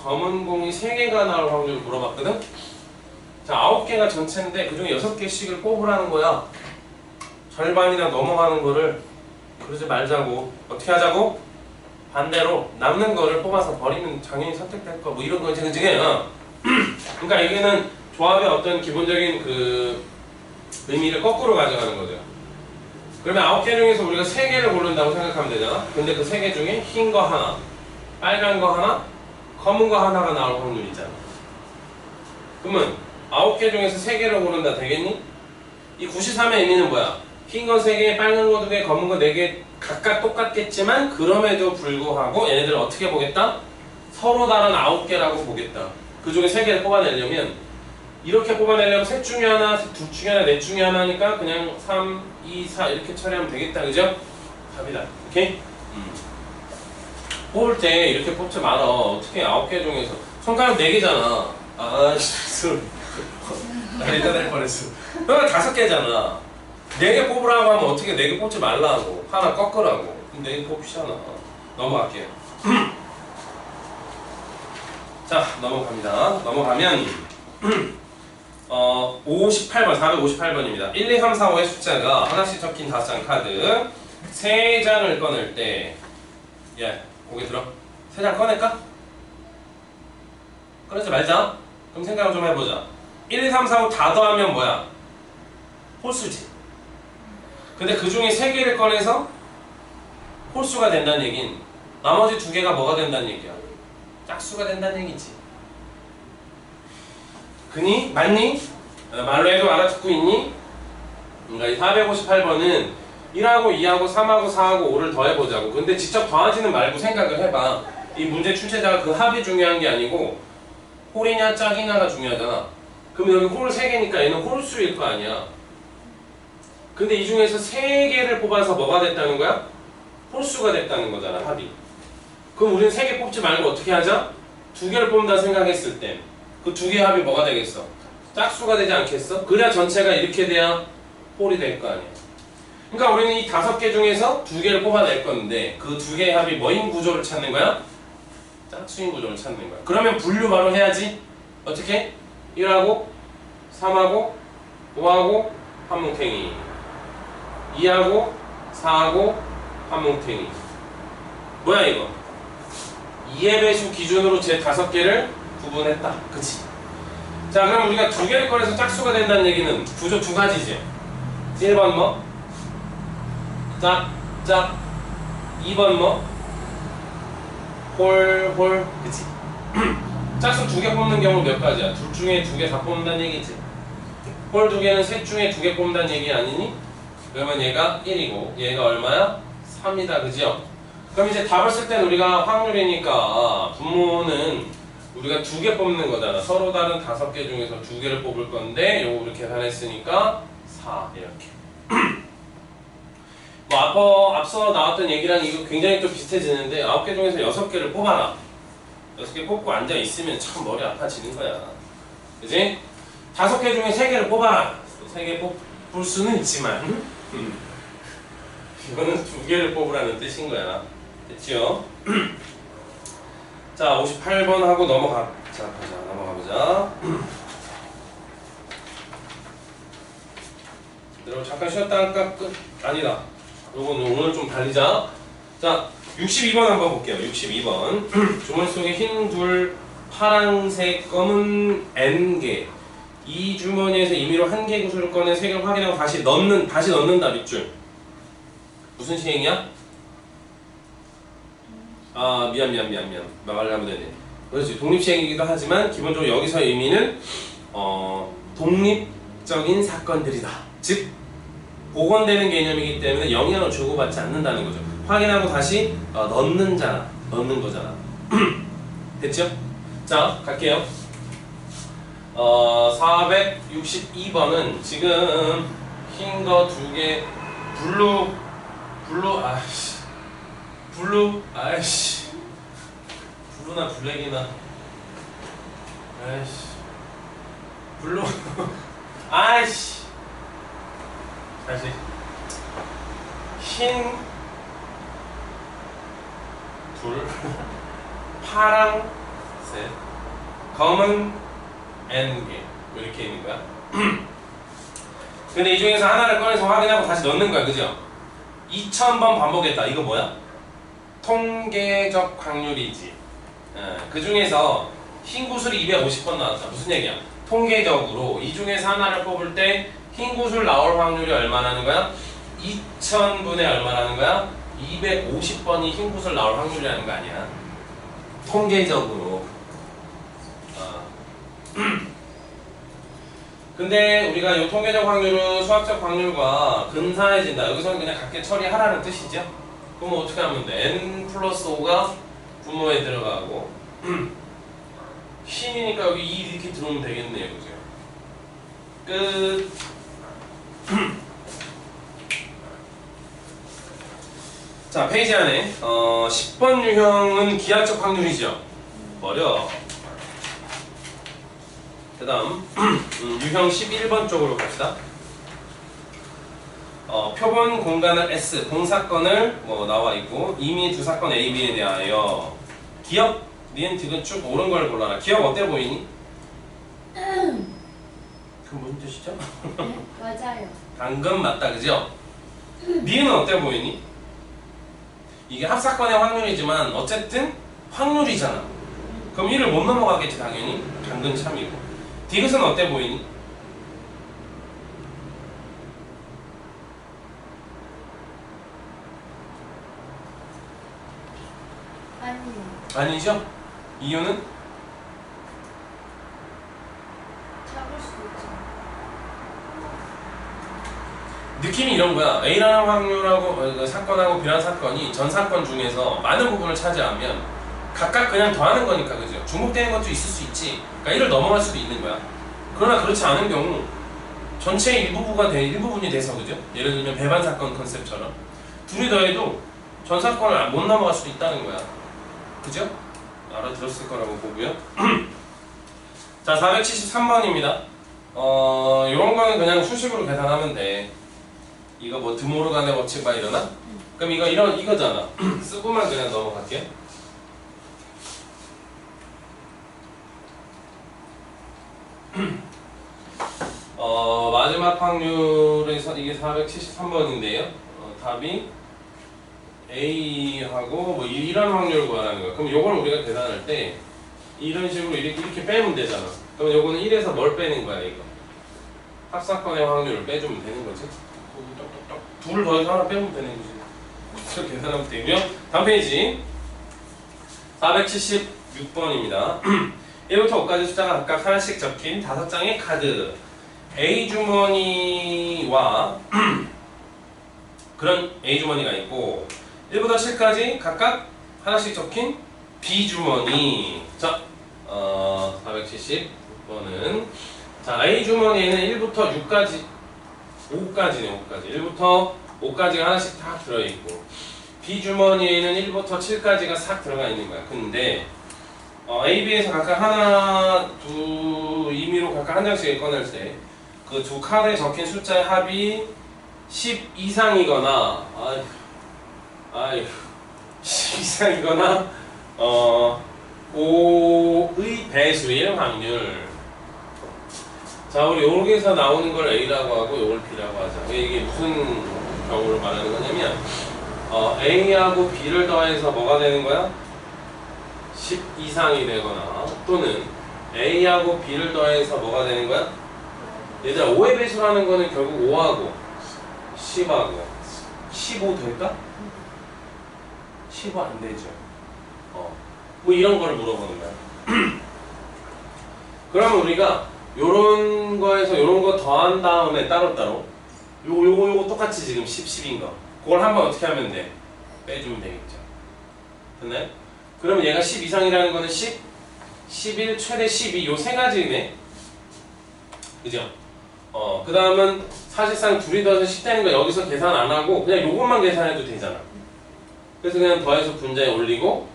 검은 공이 3개가 나올 확률을 물어봤거든? 자, 9개가 전체인데 그 중에 6개씩을 뽑으라는 거야. 절반이나 넘어가는 거를. 그러지 말자고. 어떻게 하자고? 반대로 남는 거를 뽑아서 버리면 당연히 선택될 거. 뭐 이런 거지, 그치? 그러니까 여기는 조합의 어떤 기본적인 그 의미를 거꾸로 가져가는 거죠. 그러면 9개 중에서 우리가 3개를 고른다고 생각하면 되잖아? 근데 그 3개 중에 흰 거 하나, 빨간 거 하나, 검은 거 하나가 나올 확률이잖아. 그러면 9개 중에서 3개를 고른다 되겠니? 이 93의 의미는 뭐야? 흰 거 3개, 빨간 거 2개, 검은 거 4개 각각 똑같겠지만 그럼에도 불구하고 얘네들을 어떻게 보겠다? 서로 다른 9개라고 보겠다. 그 중에 3개를 뽑아내려면 이렇게 뽑아내려면 셋 중에 하나, 둘 중에 하나, 넷 중에 하나니까 그냥 3, 2, 4 이렇게 처리하면 되겠다. 그죠? 답이다. 오케이? 뽑을 때 이렇게 뽑지 말아. 어떻게 9개 중에서 손가락 4개잖아. 술. 나 일단 할 뻔했어. 그러면 5개잖아. 4개 뽑으라고 하면 어떻게 4개 뽑지 말라고. 하나 꺾으라고. 그럼 4개 뽑히잖아. 넘어갈게요. 자, 넘어갑니다. 넘어가면 58번, 458번입니다. 1, 2, 3, 4, 5의 숫자가 하나씩 적힌 5장 카드 3장을 꺼낼 때 고개 들어. 3장 꺼낼까? 꺼내지 말자. 그럼 생각을 좀 해보자. 1, 2, 3, 4, 5 다 더하면 뭐야? 홀수지. 근데 그 중에 3개를 꺼내서 홀수가 된다는 얘긴 나머지 두 개가 뭐가 된다는 얘기야? 짝수가 된다는 얘기지. 그니? 맞니? 말로 해도 알아듣고 있니? 그러니까 이 458번은 1하고 2하고 3하고 4하고 5를 더해보자고. 근데 직접 더하지는 말고 생각을 해봐. 이 문제 출제자가 그 합이 중요한 게 아니고 홀이냐 짝이냐가 중요하잖아. 그럼 여기 홀 3개니까 얘는 홀수일 거 아니야. 근데 이 중에서 3개를 뽑아서 뭐가 됐다는 거야? 홀수가 됐다는 거잖아, 합이. 그럼 우리는 3개 뽑지 말고 어떻게 하자? 2개를 뽑는다 생각했을 땐 그 2개의 합이 뭐가 되겠어? 짝수가 되지 않겠어? 그래야 전체가 이렇게 돼야 홀이 될 거 아니야. 그러니까 우리는 이 5개 중에서 2개를 뽑아낼 건데 그 2개의 합이 뭐인 구조를 찾는 거야? 짝수인 구조를 찾는 거야. 그러면 분류 바로 해야지. 어떻게? 1하고 3하고 5하고 한 뭉탱이, 2하고 4하고 한 뭉탱이. 뭐야 이거? 2의 배수 기준으로 제 5개를 구분했다. 그치? 자, 그럼 우리가 2개를 꺼내서 짝수가 된다는 얘기는 구조 2가지지. 1번 뭐? 짝, 2번 뭐? 홀, 그치? 짝수 2개 뽑는 경우 몇 가지야? 둘 중에 2개 다 뽑는다는 얘기지. 홀 2개는 셋 중에 2개 뽑는다는 얘기 아니니? 그러면 얘가 1이고 얘가 얼마야? 3이다. 그죠? 그럼 이제 답을 쓸 땐 우리가 확률이니까 분모는 우리가 2개 뽑는 거잖아. 서로 다른 5개 중에서 2개를 뽑을 건데 요거 이렇게 계산했으니까 4 이렇게. 뭐 앞서 나왔던 얘기랑 이거 굉장히 좀 비슷해지는데 9개 중에서 6개를 뽑아라. 6개 뽑고 앉아있으면 참 머리 아파지는 거야. 그지? 5개 중에 3개를 뽑아라. 3개 뽑을 수는 있지만 이거는 2개를 뽑으라는 뜻인 거야. 됐지요? 자, 58번 하고 넘어가보자. 여러분 잠깐 쉬었다 할까? 끝? 아니다. 요건 오늘 좀 달리자. 자, 62번 한번 볼게요. 62번. 주머니 속에 흰 둘, 파란색, 검은 N개. 이 주머니에서 임의로 1개 구슬을 꺼내 3개를 확인하고 다시 넣는다 밑줄. 무슨 시행이야? 아, 미안. 말을 하면 되네. 그렇지. 독립시행이기도 하지만 기본적으로 여기서의 의미는 독립적인 사건들이다. 즉 복원되는 개념이기 때문에 영향을 주고받지 않는다는 거죠. 확인하고 다시 넣는 거잖아. 됐죠? 자, 갈게요. 462번은 지금 흰 거 2개, 블루나 블랙이나 블루 다시 흰 둘 파랑색 검은 N개 이렇게 있는 거야. 근데 이 중에서 하나를 꺼내서 확인하고 다시 넣는 거야. 그죠? 2000번 반복했다. 이거 뭐야? 통계적 확률이지. 그 중에서 흰 구슬이 250번 나왔다. 무슨 얘기야? 통계적으로 이 중에서 하나를 뽑을 때 흰 구슬 나올 확률이 얼마라는 거야? 2000분의 얼마라는 거야? 250번이 흰 구슬 나올 확률이라는 거 아니야? 통계적으로. 근데 우리가 이 통계적 확률은 수학적 확률과 근사해진다. 여기서는 그냥 각계 처리하라는 뜻이죠. 그럼 어떻게 하면 돼? n 플러스 5가 분모에 들어가고 흰이니까 여기 2 이렇게 들어오면 되겠네요. 그죠? 끝. 자, 페이지 안에 10번 유형은 기하적 확률이죠. 버려. 그 다음 유형 11번 쪽으로 갑시다. 표본 공간을 S, 공사건을 나와 있고 이미 두 사건 A, B에 대하여 기억, 니은 디귿 쭉 옳은 걸 골라라. 기억 어때 보이니? 그 무슨 뜻이죠? 네, 맞아요. 방금 맞다, 그죠? 니은은 어때 보이니? 이게 합사건의 확률이지만 어쨌든 확률이잖아. 그럼 1을 못 넘어가겠지 당연히. 당근 참이고. 디귿은 어때 보이니? 아니죠? 이유는? 잡을 수도 있잖아. 느낌이 이런 거야. A라는 확률하고 사건하고 B라는 사건이 전 사건 중에서 많은 부분을 차지하면 각각 그냥 더하는 거니까, 그죠? 중복되는 것도 있을 수 있지. 그러니까 1을 넘어갈 수도 있는 거야. 그러나 그렇지 않은 경우 전체의 일부분이 돼서, 그죠? 예를 들면 배반 사건 컨셉처럼 둘이 더해도 전 사건을 못 넘어갈 수도 있다는 거야. 그죠? 알아들었을 거라고 보고요. 자, 473번입니다. 요런 거는 그냥 수식으로 계산하면 돼. 이거 뭐 드모르간의 법칙 막 이러나? 그럼 이거잖아. 쓰고만 그냥 넘어갈게. 마지막 확률에서 이게 473번인데요. 답이 A하고 뭐 이런 확률을 구하라는 거야. 그럼 요걸 우리가 계산할 때 이런 식으로 이렇게 빼면 되잖아. 그럼 요거는 1에서 뭘 빼는 거야, 이거? 합사건의 확률을 빼주면 되는 거지. 둘을 더해서 하나 빼면 되는 거지. 이렇게 계산하면 되고요. 다음 페이지 476번입니다. 1부터 5까지 숫자가 각각 하나씩 적힌 5장의 카드. A 주머니와 그런 A 주머니가 있고 1부터 7까지 각각 하나씩 적힌 B 주머니. 자, 476번은 자, A 주머니에는 1부터 6까지 5까지네. 1부터 5까지가 하나씩 다 들어있고 B 주머니에는 1부터 7까지가 싹 들어가 있는 거야. 근데 A, B에서 각각 하나, 두 임의로 각각 한 장씩 꺼낼 때 그 두 칸에 적힌 숫자의 합이 10 이상이거나 10 이상이거나 5의 배수일 확률. 자, 우리 여기서 나오는 걸 A라고 하고 요걸 B라고 하자. 이게 무슨 경우를 말하는 거냐면 A하고 B를 더해서 뭐가 되는 거야? 10 이상이 되거나 또는 A하고 B를 더해서 뭐가 되는 거야? 얘들아, 5의 배수라는 거는 결국 5하고 10하고 15 될까? 15 안 되죠. 뭐 이런 거를 물어보는 거야. 그러면 우리가 요런 거에서 요런 거 더한 다음에 따로따로 요거 똑같이 지금 10, 10인 거 그걸 한번 어떻게 하면 돼? 빼주면 되겠죠. 됐나요? 그러면 얘가 10 이상이라는 거는 10, 11, 최대 12 요 세 가지네. 그죠? 그 다음은 사실상 둘이 더해서 10 되는 거 여기서 계산 안 하고 그냥 요것만 계산해도 되잖아. 그래서 그냥 더해서 분자에 올리고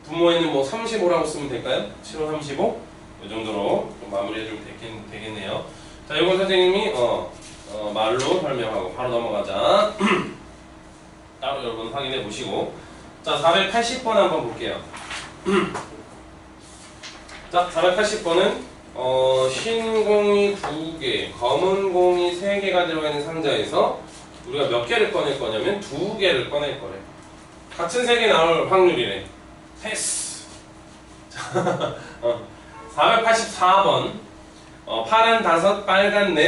분모에는 뭐 35라고 쓰면 될까요? 7호 35? 이 정도로 좀 마무리해주면 되겠네요. 자, 이건 선생님이 말로 설명하고 바로 넘어가자. 따로 여러분 확인해 보시고. 자, 480번 한번 볼게요. 자, 480번은 흰 공이 2개, 검은 공이 3개가 들어있는 상자에서 우리가 몇 개를 꺼낼 거냐면 2개를 꺼낼 거래. 같은 3개 나올 확률이래. 패스. 484번 파란 5, 빨간 4,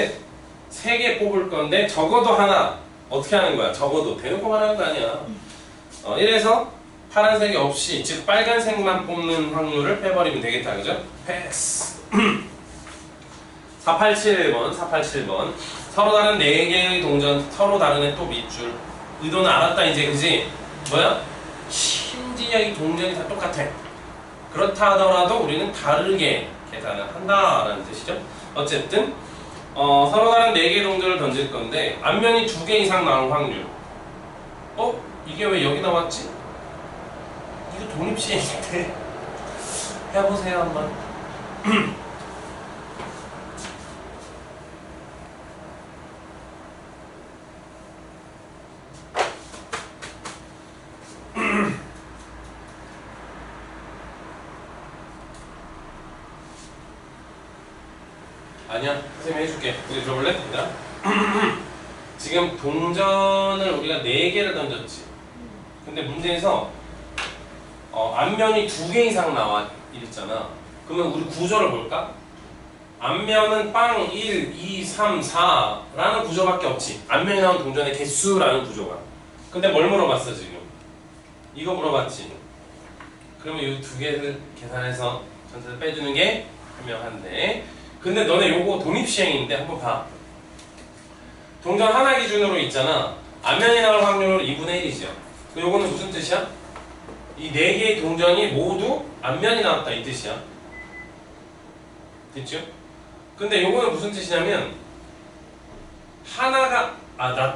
3개 뽑을 건데 적어도 하나 어떻게 하는 거야? 적어도 대놓고 말하는 거 아니야. 1에서 파란색이 없이 즉 빨간색만 뽑는 확률을 빼버리면 되겠다. 그죠? 패스. 487번 서로 다른 4개의 동전 서로 다른 애 또 밑줄. 의도는 알았다 이제. 그지? 뭐야? 심지어 이 동전이 다 똑같아. 그렇다 하더라도 우리는 다르게 계산을 한다라는 뜻이죠. 어쨌든 서로 다른 4개의 동전을 던질 건데 앞면이 2개 이상 나올 확률. 이게 왜 여기 나왔지? 이거 독립시행인데 해보세요 한번. 아니야, 선생님이 해줄게. 여기 들어볼래? 얘들아? 지금 동전을 우리가 4개를 던졌지. 근데 문제에서 앞면이 2개 이상 나와 이랬잖아. 그러면 우리 구조를 볼까? 앞면은 빵 1, 2, 3, 4라는 구조밖에 없지. 앞면에 나온 동전의 개수라는 구조가. 근데 뭘 물어봤어 지금? 이거 물어봤지. 그러면 이 두 개를 계산해서 전체를 빼주는 게 현명한데, 근데 너네 요거 독립시행인데 한번 봐. 동전 하나 기준으로 있잖아. 앞면이 나올 확률 2분의 1이죠. 요거는 무슨 뜻이야? 이 네 개의 동전이 모두 앞면이 나왔다 이 뜻이야. 됐죠? 근데 요거는 무슨 뜻이냐면 하나가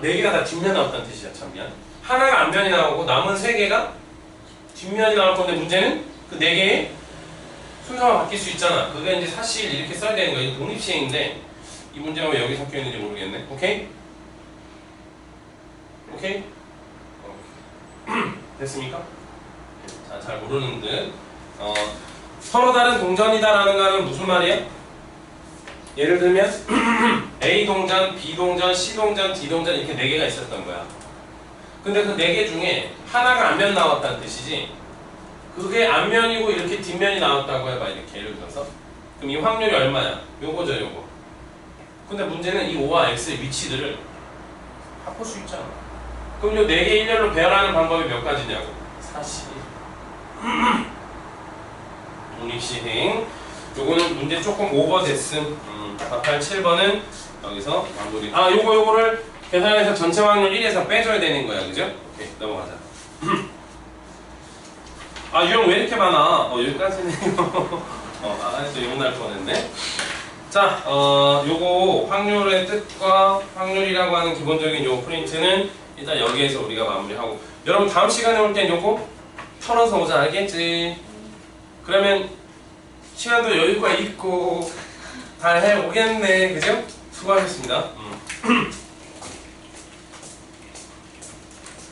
네 개가 다 뒷면 나왔다는 뜻이야. 참 미안. 하나가 앞면이 나오고 남은 세 개가 뒷면이 나올 건데 문제는 그 네 개의 순서가 바뀔 수 있잖아. 그게 이제 사실 이렇게 써야 되는 거야. 이 독립시행인데 이 문제가 왜 여기 섞여 있는지 모르겠네. 오케이? 오케이? 됐습니까? 자, 잘 모르는 듯. 서로 다른 동전이다라는 거는 무슨 말이야? 예를 들면 A 동전, B 동전, C 동전, D 동전 이렇게 네 개가 있었던 거야. 근데 그 네 개 중에 하나가 앞면 나왔다는 뜻이지. 그게 앞면이고 이렇게 뒷면이 나왔다고 해봐. 이렇게 예를 들어서. 그럼 이 확률이 얼마야? 요거죠, 요거. 근데 문제는 이 O와 X의 위치들을 바꿀 수 있잖아. 그럼 요 네 개 일렬로 배열하는 방법이 몇 가지냐고? 41. 독립시행. 요거는 문제 조금 오버됐음. 87번은 여기서 마무리. 요거를 계산해서 전체 확률 1에서 빼줘야 되는 거야. 그죠? 오케이, 넘어가자. 유형 왜 이렇게 많아? 여기까지네요. 또 욕날 뻔했네. 자, 요거 확률의 뜻과 확률이라고 하는 기본적인 요 프린트는 일단 여기에서 우리가 마무리하고, 여러분 다음 시간에 올 땐 요거 털어서 오자. 알겠지? 그러면 시간도 여유가 있고 다 해오겠네. 그죠? 수고하셨습니다.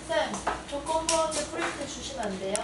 쌤, 조건 보완제 프린트 주시면 안 돼요?